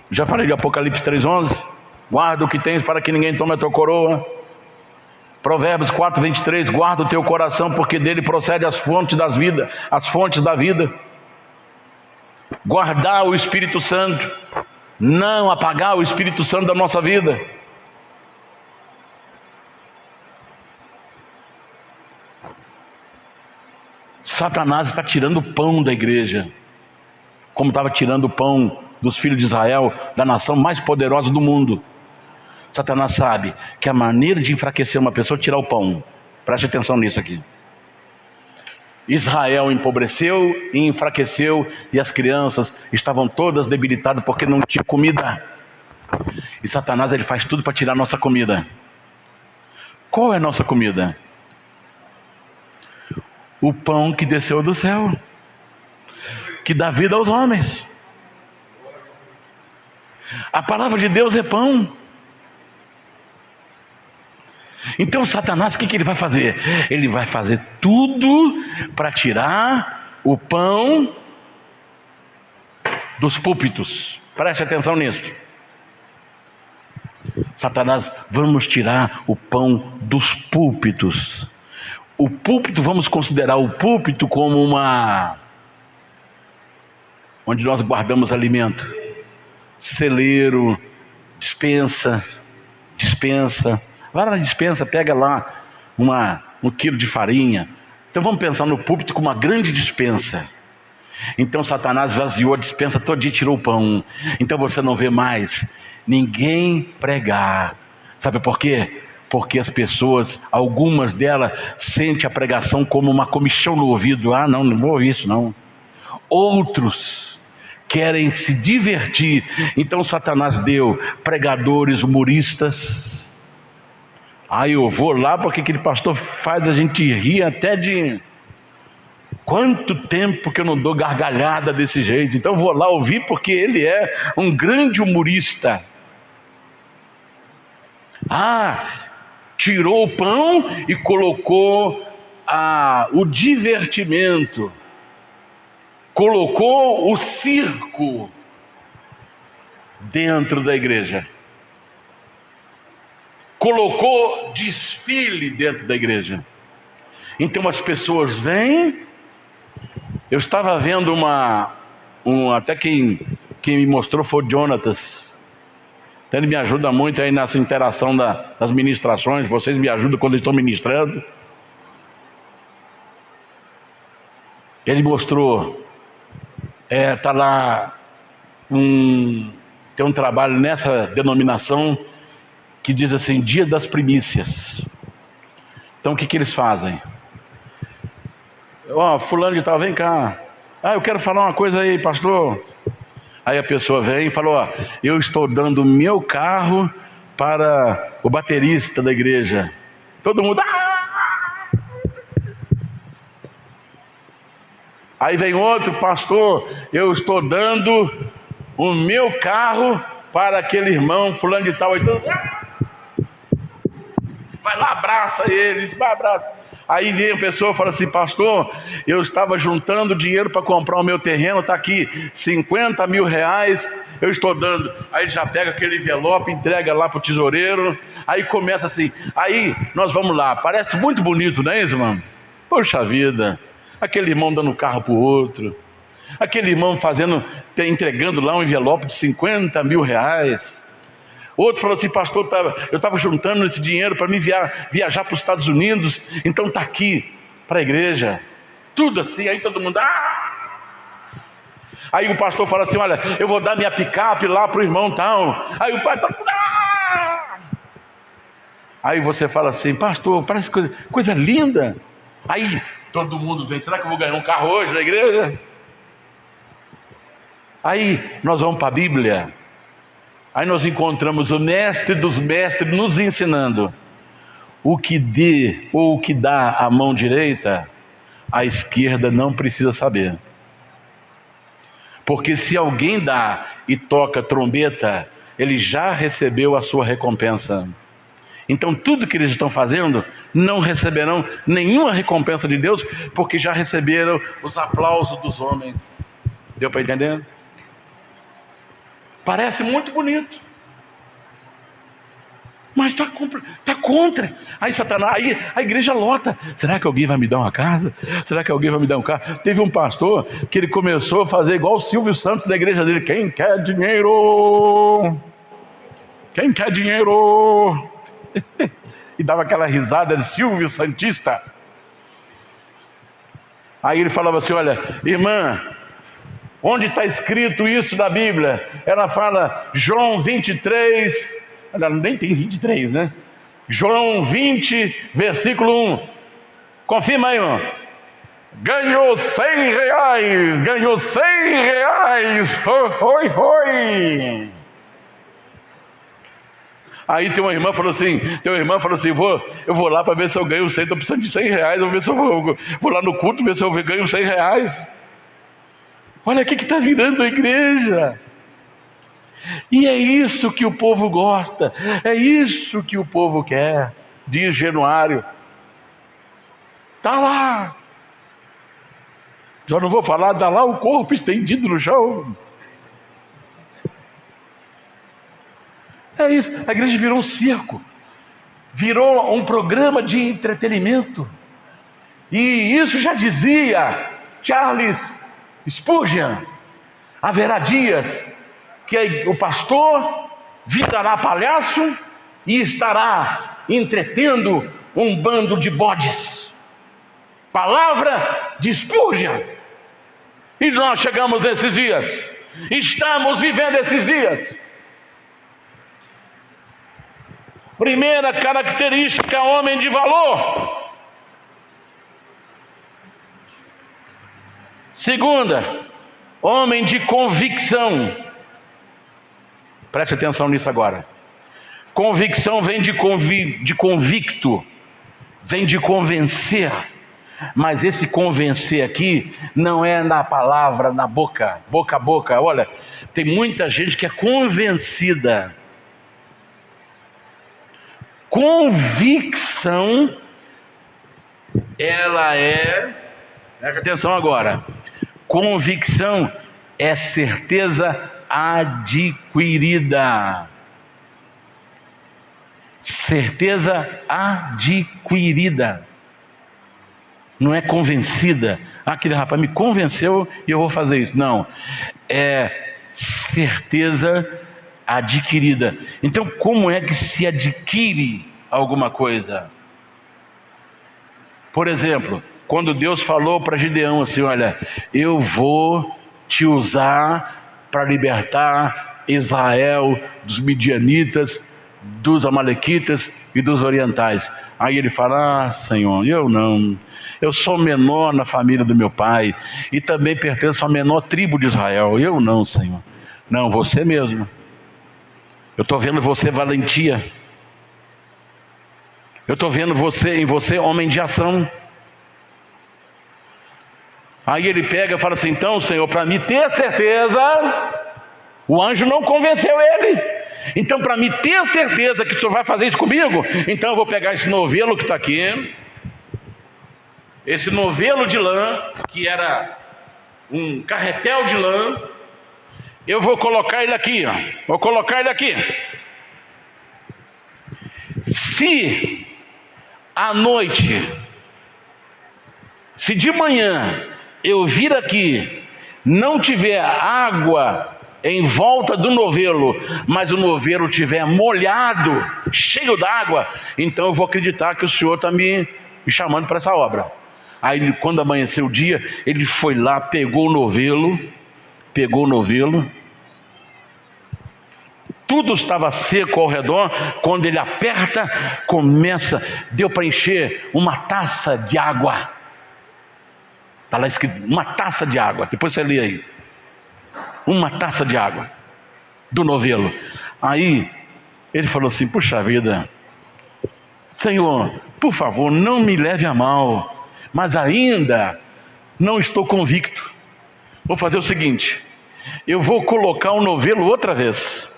já falei de Apocalipse 3:11, guarda o que tens para que ninguém tome a tua coroa. Provérbios 4:23, guarda o teu coração, porque dele procede as fontes das vidas, as fontes da vida. Guardar o Espírito Santo, não apagar o Espírito Santo da nossa vida. Satanás está tirando o pão da igreja, como estava tirando o pão dos filhos de Israel, da nação mais poderosa do mundo. Satanás sabe que a maneira de enfraquecer uma pessoa é tirar o pão. Preste atenção nisso aqui. Israel empobreceu e enfraqueceu, e as crianças estavam todas debilitadas porque não tinha comida. E Satanás, ele faz tudo para tirar a nossa comida. Qual é a nossa comida? O pão que desceu do céu, que dá vida aos homens. A palavra de Deus é pão. Então Satanás, o que ele vai fazer? Ele vai fazer tudo para tirar o pão dos púlpitos. Preste atenção nisso. Satanás, vamos tirar o pão dos púlpitos. O púlpito, vamos considerar o púlpito como onde nós guardamos alimento. Celeiro, dispensa. Vai lá na dispensa, pega lá um quilo de farinha. Então vamos pensar no púlpito como uma grande dispensa. Então Satanás vaziou a dispensa toda e tirou o pão. Então você não vê mais ninguém pregar. Sabe por quê? Porque as pessoas, algumas delas, sentem a pregação como uma comichão no ouvido. Não vou ouvir isso não. Outros querem se divertir. Então Satanás deu pregadores, humoristas. Eu vou lá porque aquele pastor faz a gente rir até de... Quanto tempo que eu não dou gargalhada desse jeito. Então vou lá ouvir porque ele é um grande humorista. Tirou o pão e colocou o divertimento. Colocou o circo dentro da igreja. Colocou desfile dentro da igreja. Então as pessoas vêm. Eu estava vendo até quem me mostrou foi o Jonatas. Então ele me ajuda muito aí nessa interação das ministrações. Vocês me ajudam quando eu estou ministrando. Ele mostrou, tá lá, tem um trabalho nessa denominação que diz assim, Dia das Primícias. Então o que eles fazem? Fulano de tal, vem cá. Eu quero falar uma coisa aí, pastor. Aí a pessoa vem e fala, eu estou dando o meu carro para o baterista da igreja. Todo mundo... Aí vem outro, pastor, eu estou dando o meu carro para aquele irmão fulano de tal. Aí todo... Vai lá, abraça eles, vai, abraça. Aí vem a pessoa e fala assim, pastor, eu estava juntando dinheiro para comprar o meu terreno, está aqui 50 mil reais, eu estou dando. Aí já pega aquele envelope, entrega lá para o tesoureiro, aí começa assim, aí nós vamos lá, parece muito bonito, não é isso, irmão? Poxa vida, aquele irmão dando carro para o outro, aquele irmão entregando lá um envelope de 50 mil reais. Outro falou assim, pastor, eu estava juntando esse dinheiro para me viajar para os Estados Unidos, então está aqui para a igreja. Tudo assim, aí todo mundo... Aí o pastor fala assim, olha, eu vou dar minha picape lá para o irmão tal. Aí o pai está... Aí você fala assim, pastor, parece coisa linda. Aí todo mundo vem, será que eu vou ganhar um carro hoje na igreja? Aí nós vamos para a Bíblia. Aí nós encontramos o mestre dos mestres nos ensinando o que dá a mão direita, a esquerda não precisa saber. Porque se alguém dá e toca trombeta, ele já recebeu a sua recompensa. Então tudo que eles estão fazendo, não receberão nenhuma recompensa de Deus, porque já receberam os aplausos dos homens. Deu para entender? Parece muito bonito, mas está contra. Aí Satanás, aí a igreja lota. Será que alguém vai me dar uma casa? Será que alguém vai me dar um carro? Teve um pastor que ele começou a fazer igual o Silvio Santos da igreja dele. Quem quer dinheiro? Quem quer dinheiro? E dava aquela risada de Silvio Santista. Aí ele falava assim, olha, irmã, onde está escrito isso na Bíblia? Ela fala, João 23, ela nem tem 23, né? João 20, versículo 1. Confirma aí, irmão. Ganhou 100 reais, ganhou 100 reais, oi, oi. Aí tem uma irmã falou assim, eu vou lá para ver se eu ganho 100, estou precisando de 100 reais, eu vou ver se eu vou lá no culto, ver se eu ganho 100 reais. Olha o que está virando a igreja. E é isso que o povo gosta, é isso que o povo quer, diz Januário. Está lá. Já não vou falar, está lá o corpo estendido no chão. É isso, a igreja virou um circo, virou um programa de entretenimento. E isso já dizia Charles Spurgeon, haverá dias que o pastor virará palhaço e estará entretendo um bando de bodes. Palavra de Spurgeon. E nós chegamos nesses dias, estamos vivendo esses dias. Primeira característica, homem de valor. Segunda, homem de convicção. Preste atenção nisso agora. Convicção vem de convicto, vem de convencer. Mas esse convencer aqui não é na palavra, na boca, boca a boca. Olha, tem muita gente que é convencida. Convicção, ela é, preste atenção agora, convicção é certeza adquirida. Certeza adquirida. Não é convencida. Aquele rapaz me convenceu e eu vou fazer isso. Não, é certeza adquirida. Então, como é que se adquire alguma coisa? Por exemplo, quando Deus falou para Gideão assim: olha, eu vou te usar para libertar Israel dos midianitas, dos amalequitas e dos orientais. Aí ele fala: ah, Senhor, eu não, eu sou menor na família do meu pai e também pertenço à menor tribo de Israel. Eu não, Senhor. Não, você mesmo. Eu estou vendo você valentia. Eu estou vendo em você homem de ação. Aí ele pega e fala assim: então, Senhor, para me ter certeza, o anjo não convenceu ele. Então, para me ter certeza que o Senhor vai fazer isso comigo, então eu vou pegar esse novelo que está aqui, esse novelo de lã, que era um carretel de lã, eu vou colocar ele aqui, ó. Vou colocar ele aqui. Se à noite, se de manhã eu vir aqui, não tiver água em volta do novelo, mas o novelo estiver molhado, cheio d'água, então eu vou acreditar que o Senhor está me chamando para essa obra. Aí quando amanheceu o dia, ele foi lá, pegou o novelo, tudo estava seco ao redor. Quando ele aperta, deu para encher uma taça de água. Está lá escrito, uma taça de água, depois você lê aí. Uma taça de água do novelo. Aí ele falou assim: puxa vida, Senhor, por favor, não me leve a mal, mas ainda não estou convicto. Vou fazer o seguinte: eu vou colocar o novelo outra vez.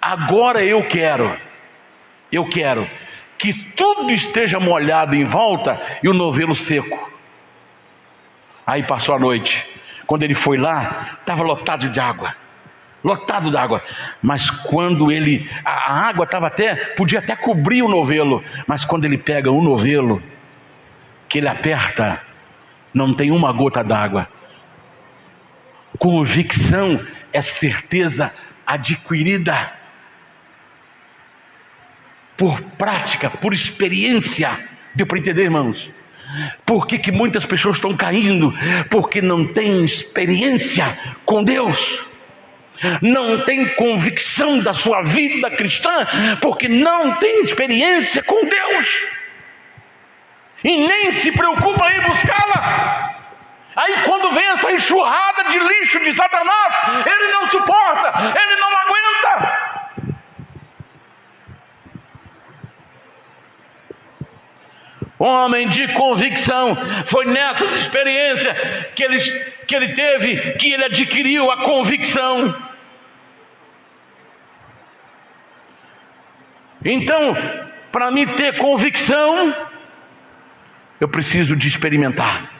Agora eu quero que tudo esteja molhado em volta e o novelo seco. Aí passou a noite. Quando ele foi lá, estava lotado d'água, mas quando a água podia até cobrir o novelo, mas quando ele pega o novelo, que ele aperta, não tem uma gota d'água. Convicção é certeza adquirida, por prática, por experiência. Deu para entender, irmãos? Por que muitas pessoas estão caindo? Porque não tem experiência com Deus, não tem convicção da sua vida cristã, porque não tem experiência com Deus, e nem se preocupa em buscá-la. Aí quando vem essa enxurrada de lixo de Satanás, ele não suporta, ele não aguenta. Homem de convicção, foi nessas experiências que ele teve, que ele adquiriu a convicção. Então, para mim ter convicção, eu preciso de experimentar.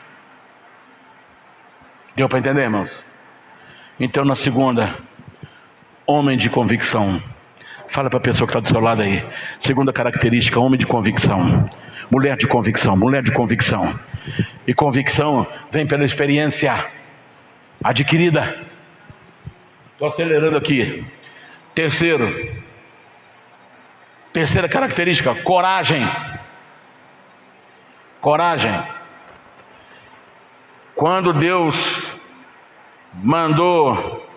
Deu para entender, irmãos? Então, na segunda, homem de convicção. Fala para a pessoa que está do seu lado aí. Segunda característica, homem de convicção. Mulher de convicção, mulher de convicção. E convicção vem pela experiência adquirida. Estou acelerando aqui. Terceira característica, coragem. Coragem. Quando Deus mandou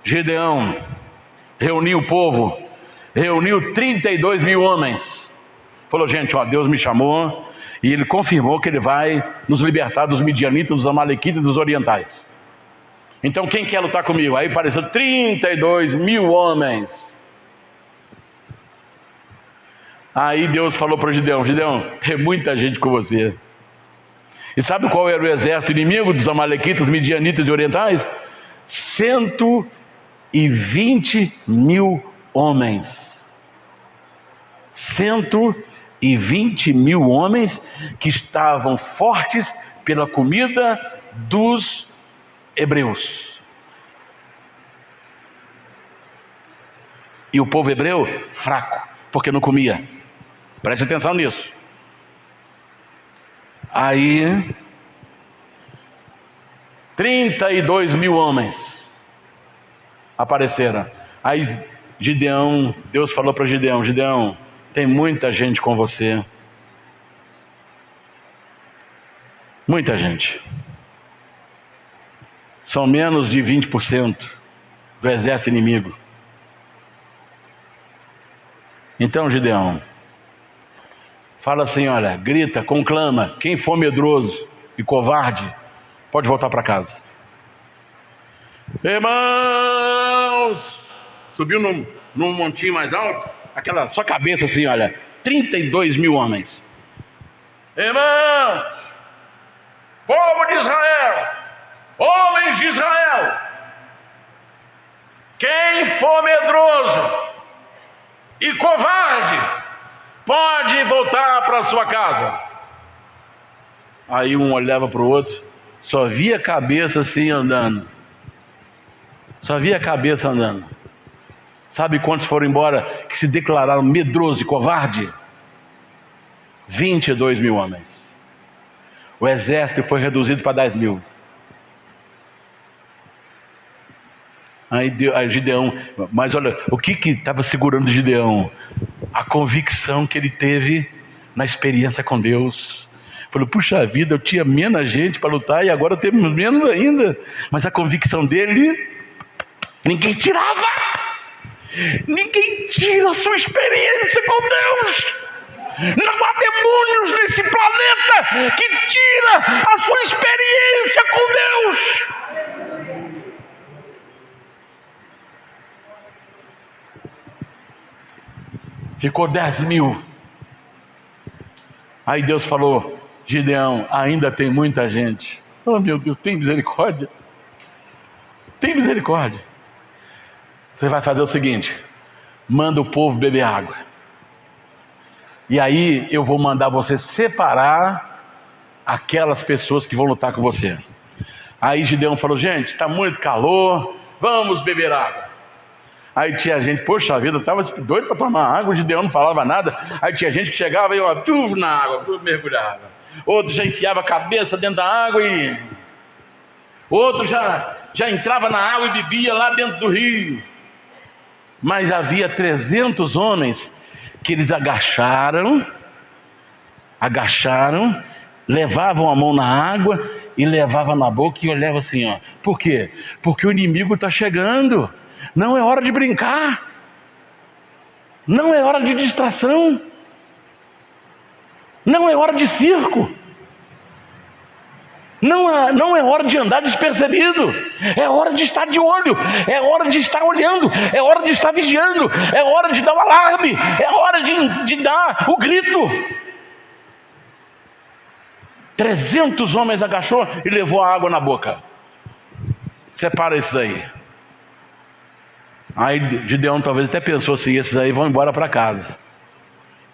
Gideão reunir o povo, reuniu 32 mil homens. Falou: gente, ó, Deus me chamou e Ele confirmou que Ele vai nos libertar dos midianitas, dos amalequitas e dos orientais. Então quem quer lutar comigo? Aí apareceu 32 mil homens. Aí Deus falou para Gideão: Gideão, tem muita gente com você. E sabe qual era o exército inimigo dos amalequitas, midianitas e orientais? 120 mil homens. 120 mil homens que estavam fortes pela comida dos hebreus. E o povo hebreu fraco, porque não comia. Preste atenção nisso. Aí 32 mil homens apareceram. Aí Gideão, Deus falou para Gideão: Gideão, tem muita gente com você. Muita gente. São menos de 20% do exército inimigo. Então, Gideão, fala assim, olha, grita, conclama: quem for medroso e covarde, pode voltar para casa. Irmãos, subiu num montinho mais alto, aquela só cabeça assim, olha, 32 mil homens. Irmãos, povo de Israel, homens de Israel, quem for medroso e covarde, pode voltar para sua casa. Aí um olhava para o outro, só via a cabeça assim andando. Só via a cabeça andando. Sabe quantos foram embora que se declararam medroso e covarde? 22 mil homens. O exército foi reduzido para 10 mil. Aí Gideão, mas olha, o que estava segurando Gideão? A convicção que ele teve na experiência com Deus. Falou, puxa vida, eu tinha menos gente para lutar e agora eu tenho menos ainda. Mas a convicção dele, ninguém tirava. Ninguém tira a sua experiência com Deus. Não há demônios nesse planeta que tira a sua experiência com Deus. Ficou 10 mil. Aí Deus falou, Gideão, ainda tem muita gente. Oh meu Deus, tem misericórdia. Tem misericórdia. Você vai fazer o seguinte, manda o povo beber água. E aí eu vou mandar você separar aquelas pessoas que vão lutar com você. Aí Gideão falou, gente, está muito calor, vamos beber água. Aí tinha gente, poxa vida, eu estava doido para tomar água, o Gideão não falava nada. Aí tinha gente que chegava e ó, na água, mergulhava. Outro já enfiava a cabeça dentro da água e... Outro já entrava na água e bebia lá dentro do rio. Mas havia 300 homens que eles agacharam, levavam a mão na água e levavam na boca e olhavam assim, ó. Por quê? Porque o inimigo está chegando. Não é hora de brincar. Não é hora de distração. Não é hora de circo. Não é hora de andar despercebido. É hora de estar de olho. É hora de estar olhando. É hora de estar vigiando. É hora de dar o alarme. É hora de dar o grito. 300 homens agachou e levou a água na boca. Separa esses aí. Aí Gideão talvez até pensou assim, esses aí vão embora para casa.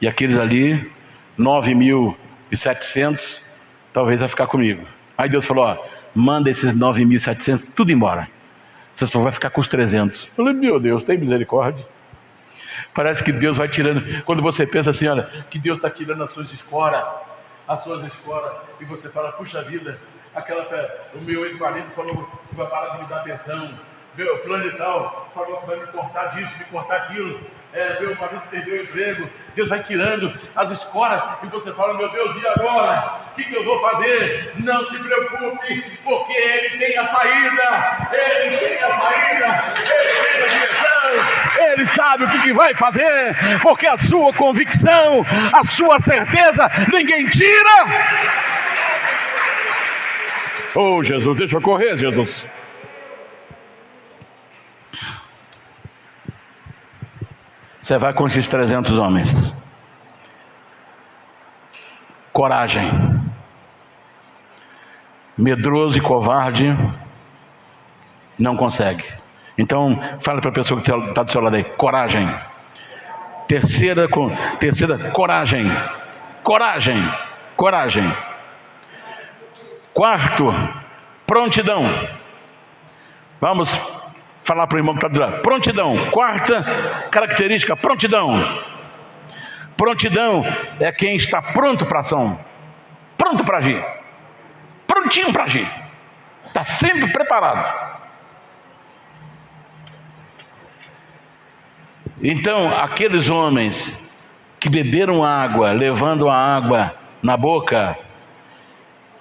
E aqueles ali, 9.700, talvez vai ficar comigo. Aí Deus falou, ó, manda esses 9.700 tudo embora. Você só vai ficar com os 300. Eu falei, meu Deus, tem misericórdia. Parece que Deus vai tirando, quando você pensa assim, olha, que Deus está tirando as suas esporas, e você fala, puxa vida, o meu ex-marido falou que vai parar de me dar atenção. Meu fulano e tal falou que vai me cortar disso, me cortar aquilo. Meu marido perdeu o emprego. Deus vai tirando as escoras e você fala, meu Deus, e agora? O que eu vou fazer? Não se preocupe, porque Ele tem a saída. Ele tem a saída. Ele tem a direção. Ele sabe o que vai fazer, porque a sua convicção, a sua certeza, ninguém tira. Oh Jesus, deixa eu correr, Jesus. Você vai com esses 300 homens. Coragem. Medroso e covarde não consegue. Então, fala para a pessoa que está do seu lado aí: coragem. Terceira, coragem. Coragem. Coragem. Quarto, prontidão. Vamos falar para o irmão que está do lado. Prontidão. Quarta característica: prontidão. Prontidão é quem está pronto para ação, pronto para agir, prontinho para agir, está sempre preparado. Então, aqueles homens que beberam água, levando a água na boca,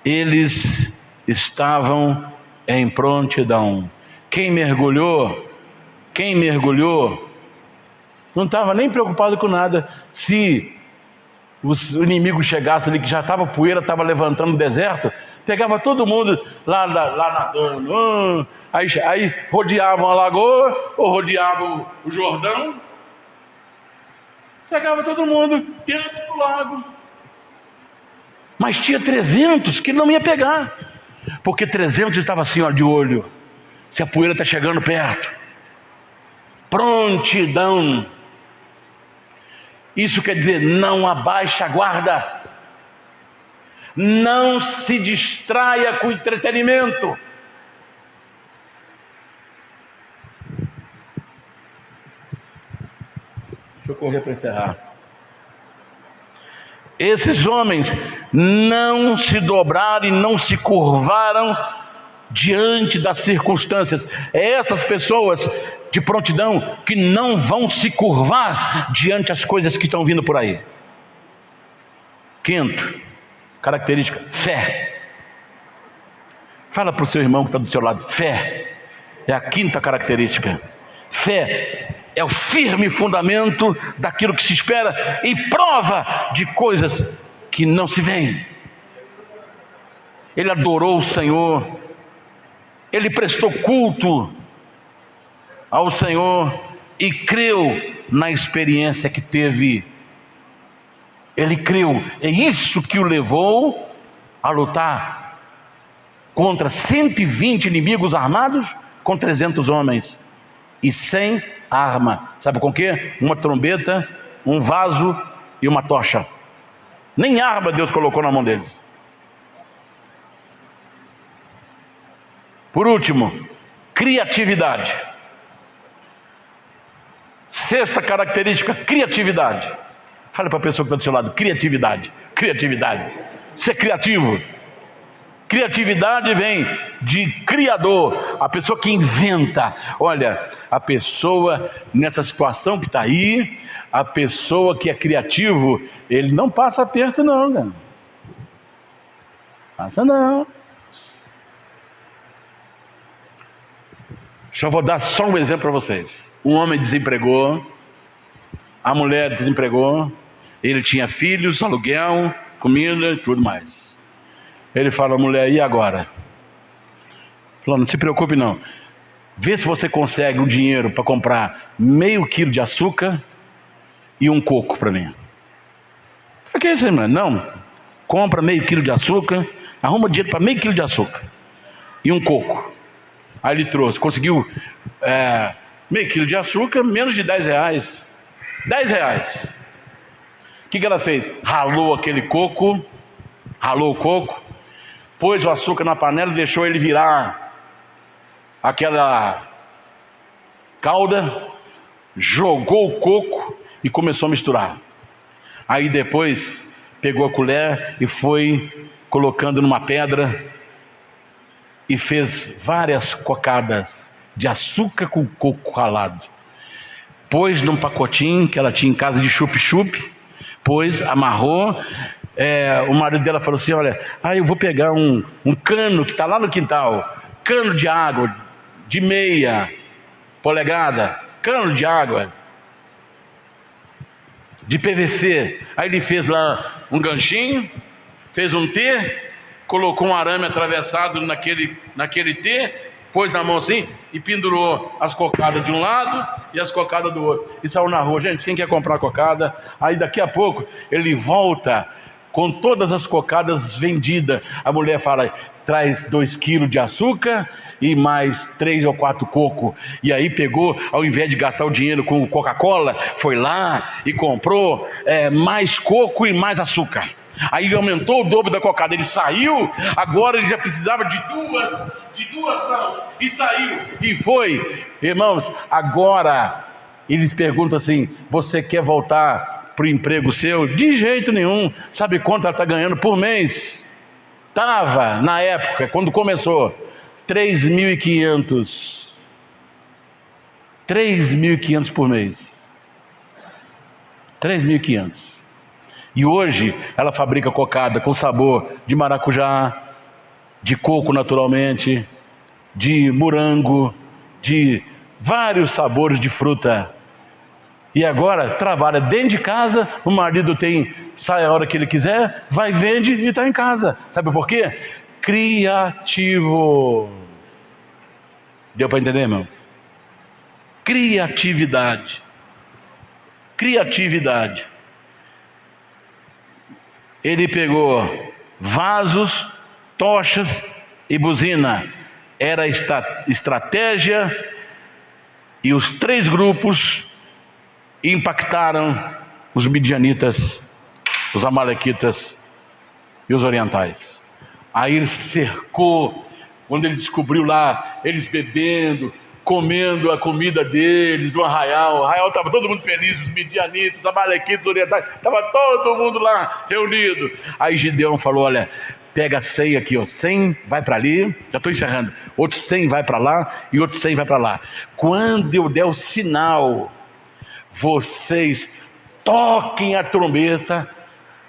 eles estavam em prontidão. Quem mergulhou, não estava nem preocupado com nada. Se o inimigo chegasse ali, que já estava poeira, estava levantando no deserto, pegava todo mundo lá nadando, aí rodeavam a lagoa, ou rodeavam o Jordão, pegava todo mundo dentro do lago. Mas tinha 300 que não ia pegar, porque 300 estavam assim, ó, de olho, se a poeira está chegando perto. Prontidão. Isso quer dizer, não abaixe a guarda, não se distraia com entretenimento. Deixa eu correr para encerrar. Esses homens não se dobraram e não se curvaram diante das circunstâncias. É essas pessoas de prontidão que não vão se curvar diante das coisas que estão vindo por aí. Quinto, característica: fé. Fala para o seu irmão que está do seu lado: fé é a quinta característica. Fé é o firme fundamento daquilo que se espera e prova de coisas que não se veem. Ele adorou o Senhor, ele prestou culto ao Senhor e creu na experiência que teve. Ele creu. É isso que o levou a lutar contra 120 inimigos armados com 300 homens e sem arma. Sabe com o quê? Uma trombeta, um vaso e uma tocha. Nem arma Deus colocou na mão deles. Por último, criatividade. Sexta característica: criatividade. Fale para a pessoa que está do seu lado: criatividade. Criatividade. Ser criativo. Criatividade vem de criador, a pessoa que inventa. Olha, a pessoa nessa situação que está aí, a pessoa que é criativo, ele não passa aperto não, cara. Passa não. Só vou dar só um exemplo para vocês. Um homem desempregou, a mulher desempregou, ele tinha filhos, aluguel, comida e tudo mais. Ele fala à mulher: e agora? Falou: não se preocupe não, vê se você consegue o dinheiro para comprar meio quilo de açúcar e um coco para mim. O que é isso aí, mano? Não, compra meio quilo de açúcar, arruma dinheiro para meio quilo de açúcar e um coco. Aí ele trouxe, conseguiu meio quilo de açúcar, menos de 10 reais. 10 reais. O que ela fez? Ralou aquele coco, ralou o coco, pôs o açúcar na panela e deixou ele virar aquela calda, jogou o coco e começou a misturar. Aí depois pegou a colher e foi colocando numa pedra e fez várias cocadas de açúcar com coco ralado. Pôs num pacotinho que ela tinha em casa de chup-chup, pôs, amarrou. O marido dela falou assim: olha, eu vou pegar um cano que está lá no quintal, cano de água de meia polegada, cano de água de PVC. Aí ele fez lá um ganchinho, fez um T, colocou um arame atravessado naquele T, pôs na mão assim e pendurou as cocadas de um lado e as cocadas do outro. E saiu na rua. Gente, quem quer comprar cocada? Aí daqui a pouco ele volta com todas as cocadas vendidas. A mulher fala, traz 2 quilos de açúcar e mais 3 ou 4 coco. E aí pegou, ao invés de gastar o dinheiro com Coca-Cola, foi lá e comprou mais coco e mais açúcar. Aí aumentou o dobro da cocada. Ele saiu, agora ele já precisava de duas mãos. E saiu, e foi. Irmãos, agora eles perguntam assim, você quer voltar para o emprego seu? De jeito nenhum. Sabe quanto ela está ganhando por mês? Estava, na época, quando começou, 3.500. 3.500 por mês. 3.500. E hoje ela fabrica cocada com sabor de maracujá, de coco naturalmente, de morango, de vários sabores de fruta. E agora trabalha dentro de casa, o marido sai a hora que ele quiser, vai, vende e está em casa. Sabe por quê? Criativo. Deu para entender, irmão? Criatividade. Criatividade. Ele pegou vasos, tochas e buzina. Era a estratégia, e os 3 grupos impactaram os midianitas, os amalequitas e os orientais. Aí ele cercou, quando ele descobriu lá, eles bebendo, comendo a comida deles, do arraial. O arraial estava todo mundo feliz, os midianitas, os amalequitas, os orientais, estava todo mundo lá reunido. Aí Gideão falou, olha, pega 100 aqui, ó, 100 vai para ali, já estou encerrando, outros 100 vai para lá e outros 100 vai para lá. Quando eu der o sinal, vocês toquem a trombeta,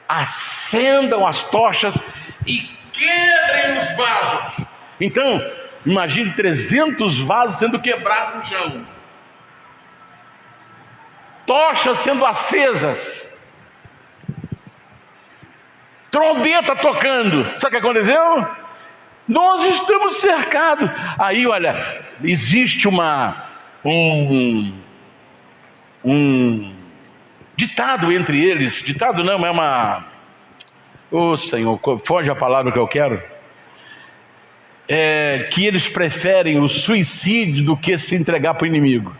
acendam as tochas e quebrem os vasos. Então, imagine 300 vasos sendo quebrados no chão, tochas sendo acesas, trombeta tocando. Sabe o que aconteceu? Nós estamos cercados. Aí, olha, existe um ditado entre eles. Ditado não, é uma... Ô Senhor, foge a palavra que eu quero. Que eles preferem o suicídio do que se entregar para o inimigo.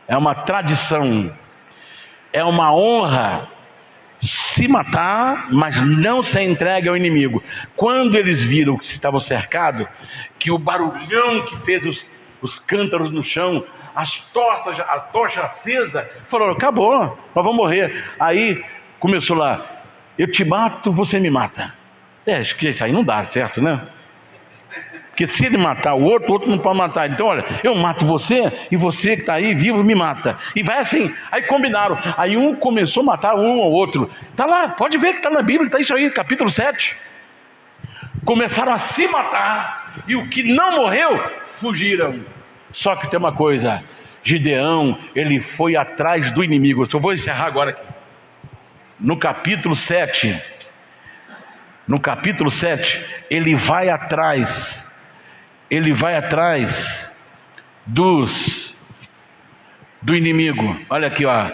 É uma tradição, é uma honra se matar, mas não se entregue ao inimigo. Quando eles viram que estavam cercados, que o barulhão que fez os cântaros no chão, a tocha acesa, falaram, acabou, nós vamos morrer. Aí começou lá, eu te mato, você me mata. Acho que isso aí não dá certo, né? Porque se ele matar o outro não pode matar. Então, olha, eu mato você e você que está aí vivo me mata. E vai assim. Aí combinaram. Aí um começou a matar um ou outro. Está lá, pode ver que está na Bíblia, está isso aí, capítulo 7. Começaram a se matar. E o que não morreu, fugiram. Só que tem uma coisa. Gideão, ele foi atrás do inimigo. Eu só vou encerrar agora aqui. No capítulo 7. No capítulo 7, ele vai atrás do inimigo. Olha aqui, ó,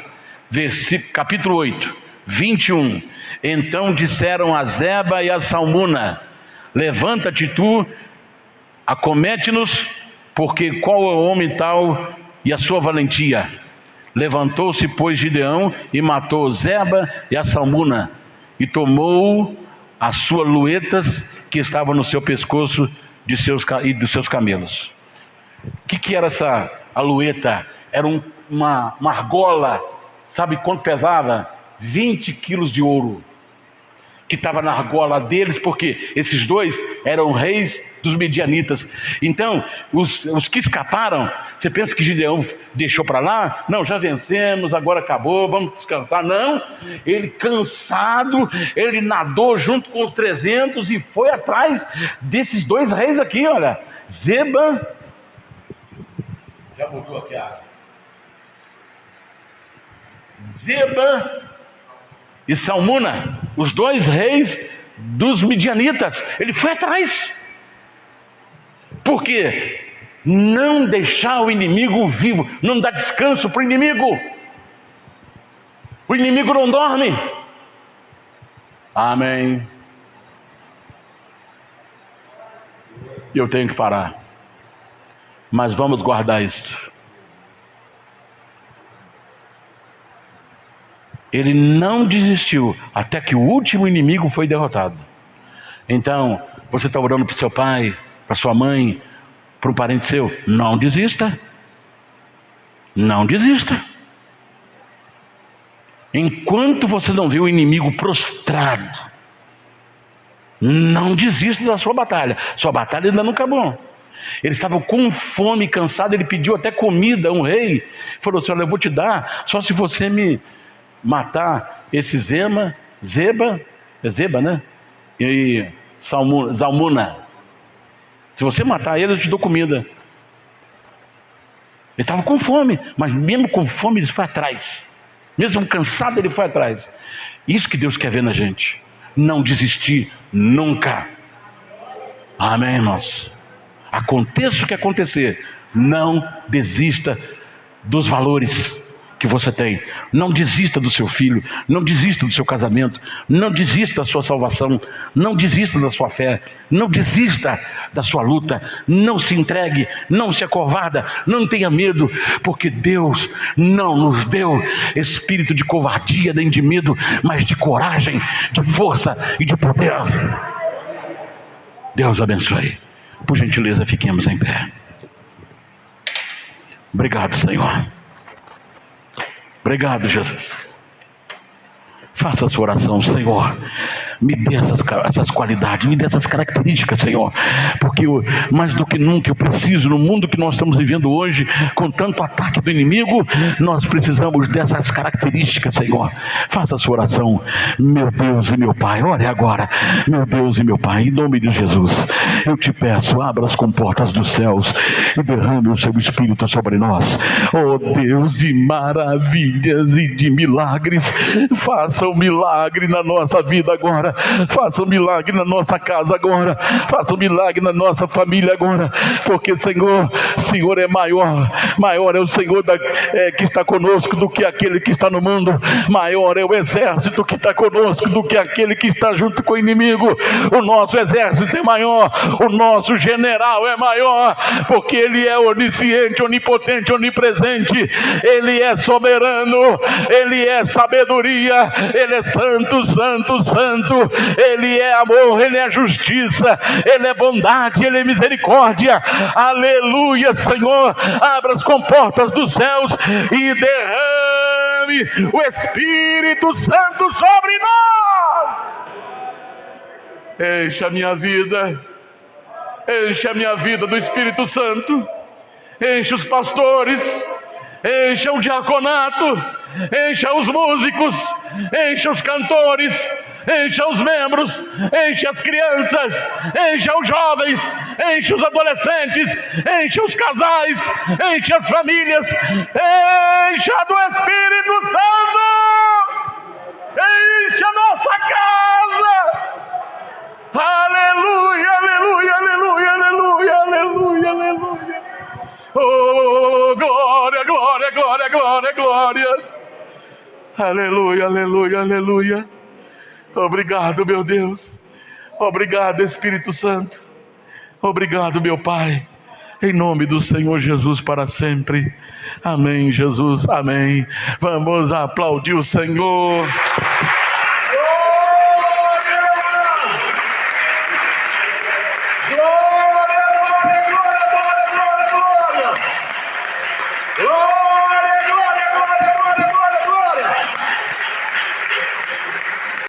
capítulo 8, 21. Então disseram a Zeba e a Salmuna, levanta-te tu, acomete-nos, porque qual é o homem tal e a sua valentia? Levantou-se, pois, Gideão e matou Zeba e a Salmuna, e tomou as suas luetas que estavam no seu pescoço e dos seus camelos. O que era a lueta? Era uma argola. Sabe quanto pesava? 20 quilos de ouro, que estava na argola deles, porque esses dois eram reis dos midianitas. Então, os que escaparam, você pensa que Gideão deixou para lá? Não, já vencemos, agora acabou, vamos descansar. Não, ele cansado, ele nadou junto com os 300 e foi atrás desses 2 reis aqui, olha, Zeba, já mudou aqui Zeba e Salmuna, os 2 reis dos midianitas. Ele foi atrás. Por quê? Não deixar o inimigo vivo, não dar descanso para o inimigo. O inimigo não dorme. Amém. Eu tenho que parar. Mas vamos guardar isto. Ele não desistiu até que o último inimigo foi derrotado. Então, você está orando para o seu pai, para sua mãe, para um parente seu? Não desista. Não desista. Enquanto você não vê o inimigo prostrado, não desista da sua batalha. Sua batalha ainda não acabou. Ele estava com fome, cansado, ele pediu até comida a um rei. Falou assim: olha, eu vou te dar, só se você me matar esse Zeba, né? E Zalmuna. Se você matar ele, eu te dou comida. Ele estava com fome, mas mesmo com fome ele foi atrás. Mesmo cansado ele foi atrás. Isso que Deus quer ver na gente. Não desistir nunca. Amém, irmãos? Aconteça o que acontecer, não desista dos valores que você tem. Não desista do seu filho, não desista do seu casamento, não desista da sua salvação, não desista da sua fé, não desista da sua luta, não se entregue, não se acovarda, não tenha medo, porque Deus não nos deu espírito de covardia nem de medo, mas de coragem, de força e de poder. Deus abençoe. Por gentileza, fiquemos em pé. Obrigado, Senhor. Obrigado, Jesus. Faça a sua oração: Senhor, me dê essas qualidades, me dê essas características, Senhor, porque mais do que nunca eu preciso, no mundo que nós estamos vivendo hoje, com tanto ataque do inimigo, nós precisamos dessas características, Senhor. Faça a sua oração. Meu Deus e meu Pai, ore agora. Meu Deus e meu Pai, em nome de Jesus, eu te peço, abra as comportas dos céus e derrame o seu Espírito sobre nós. Oh Deus de maravilhas e de milagres, faça um milagre na nossa vida agora, faça um milagre na nossa casa agora, faça um milagre na nossa família agora, porque Senhor é maior é o Senhor que está conosco do que aquele que está no mundo, maior é o exército que está conosco do que aquele que está junto com o inimigo. O nosso exército é maior, o nosso general é maior, porque Ele é onisciente, onipotente, onipresente, Ele é soberano, Ele é sabedoria, Ele é santo, santo, santo, Ele é amor, Ele é justiça, Ele é bondade, Ele é misericórdia. Aleluia, Senhor. Abra as comportas dos céus e derrame o Espírito Santo sobre nós. Encha a minha vida, encha a minha vida do Espírito Santo, encha os pastores, encha o diaconato, encha os músicos, encha os cantores, encha os membros, encha as crianças, encha os jovens, encha os adolescentes, encha os casais, encha as famílias, encha do Espírito Santo, encha a nossa casa. Aleluia, aleluia, aleluia, aleluia, aleluia, aleluia. Oh, glória, glória, glória, glória, glória. Aleluia, aleluia, aleluia. Obrigado, meu Deus. Obrigado, Espírito Santo. Obrigado, meu Pai. Em nome do Senhor Jesus para sempre. Amém, Jesus. Amém. Vamos aplaudir o Senhor.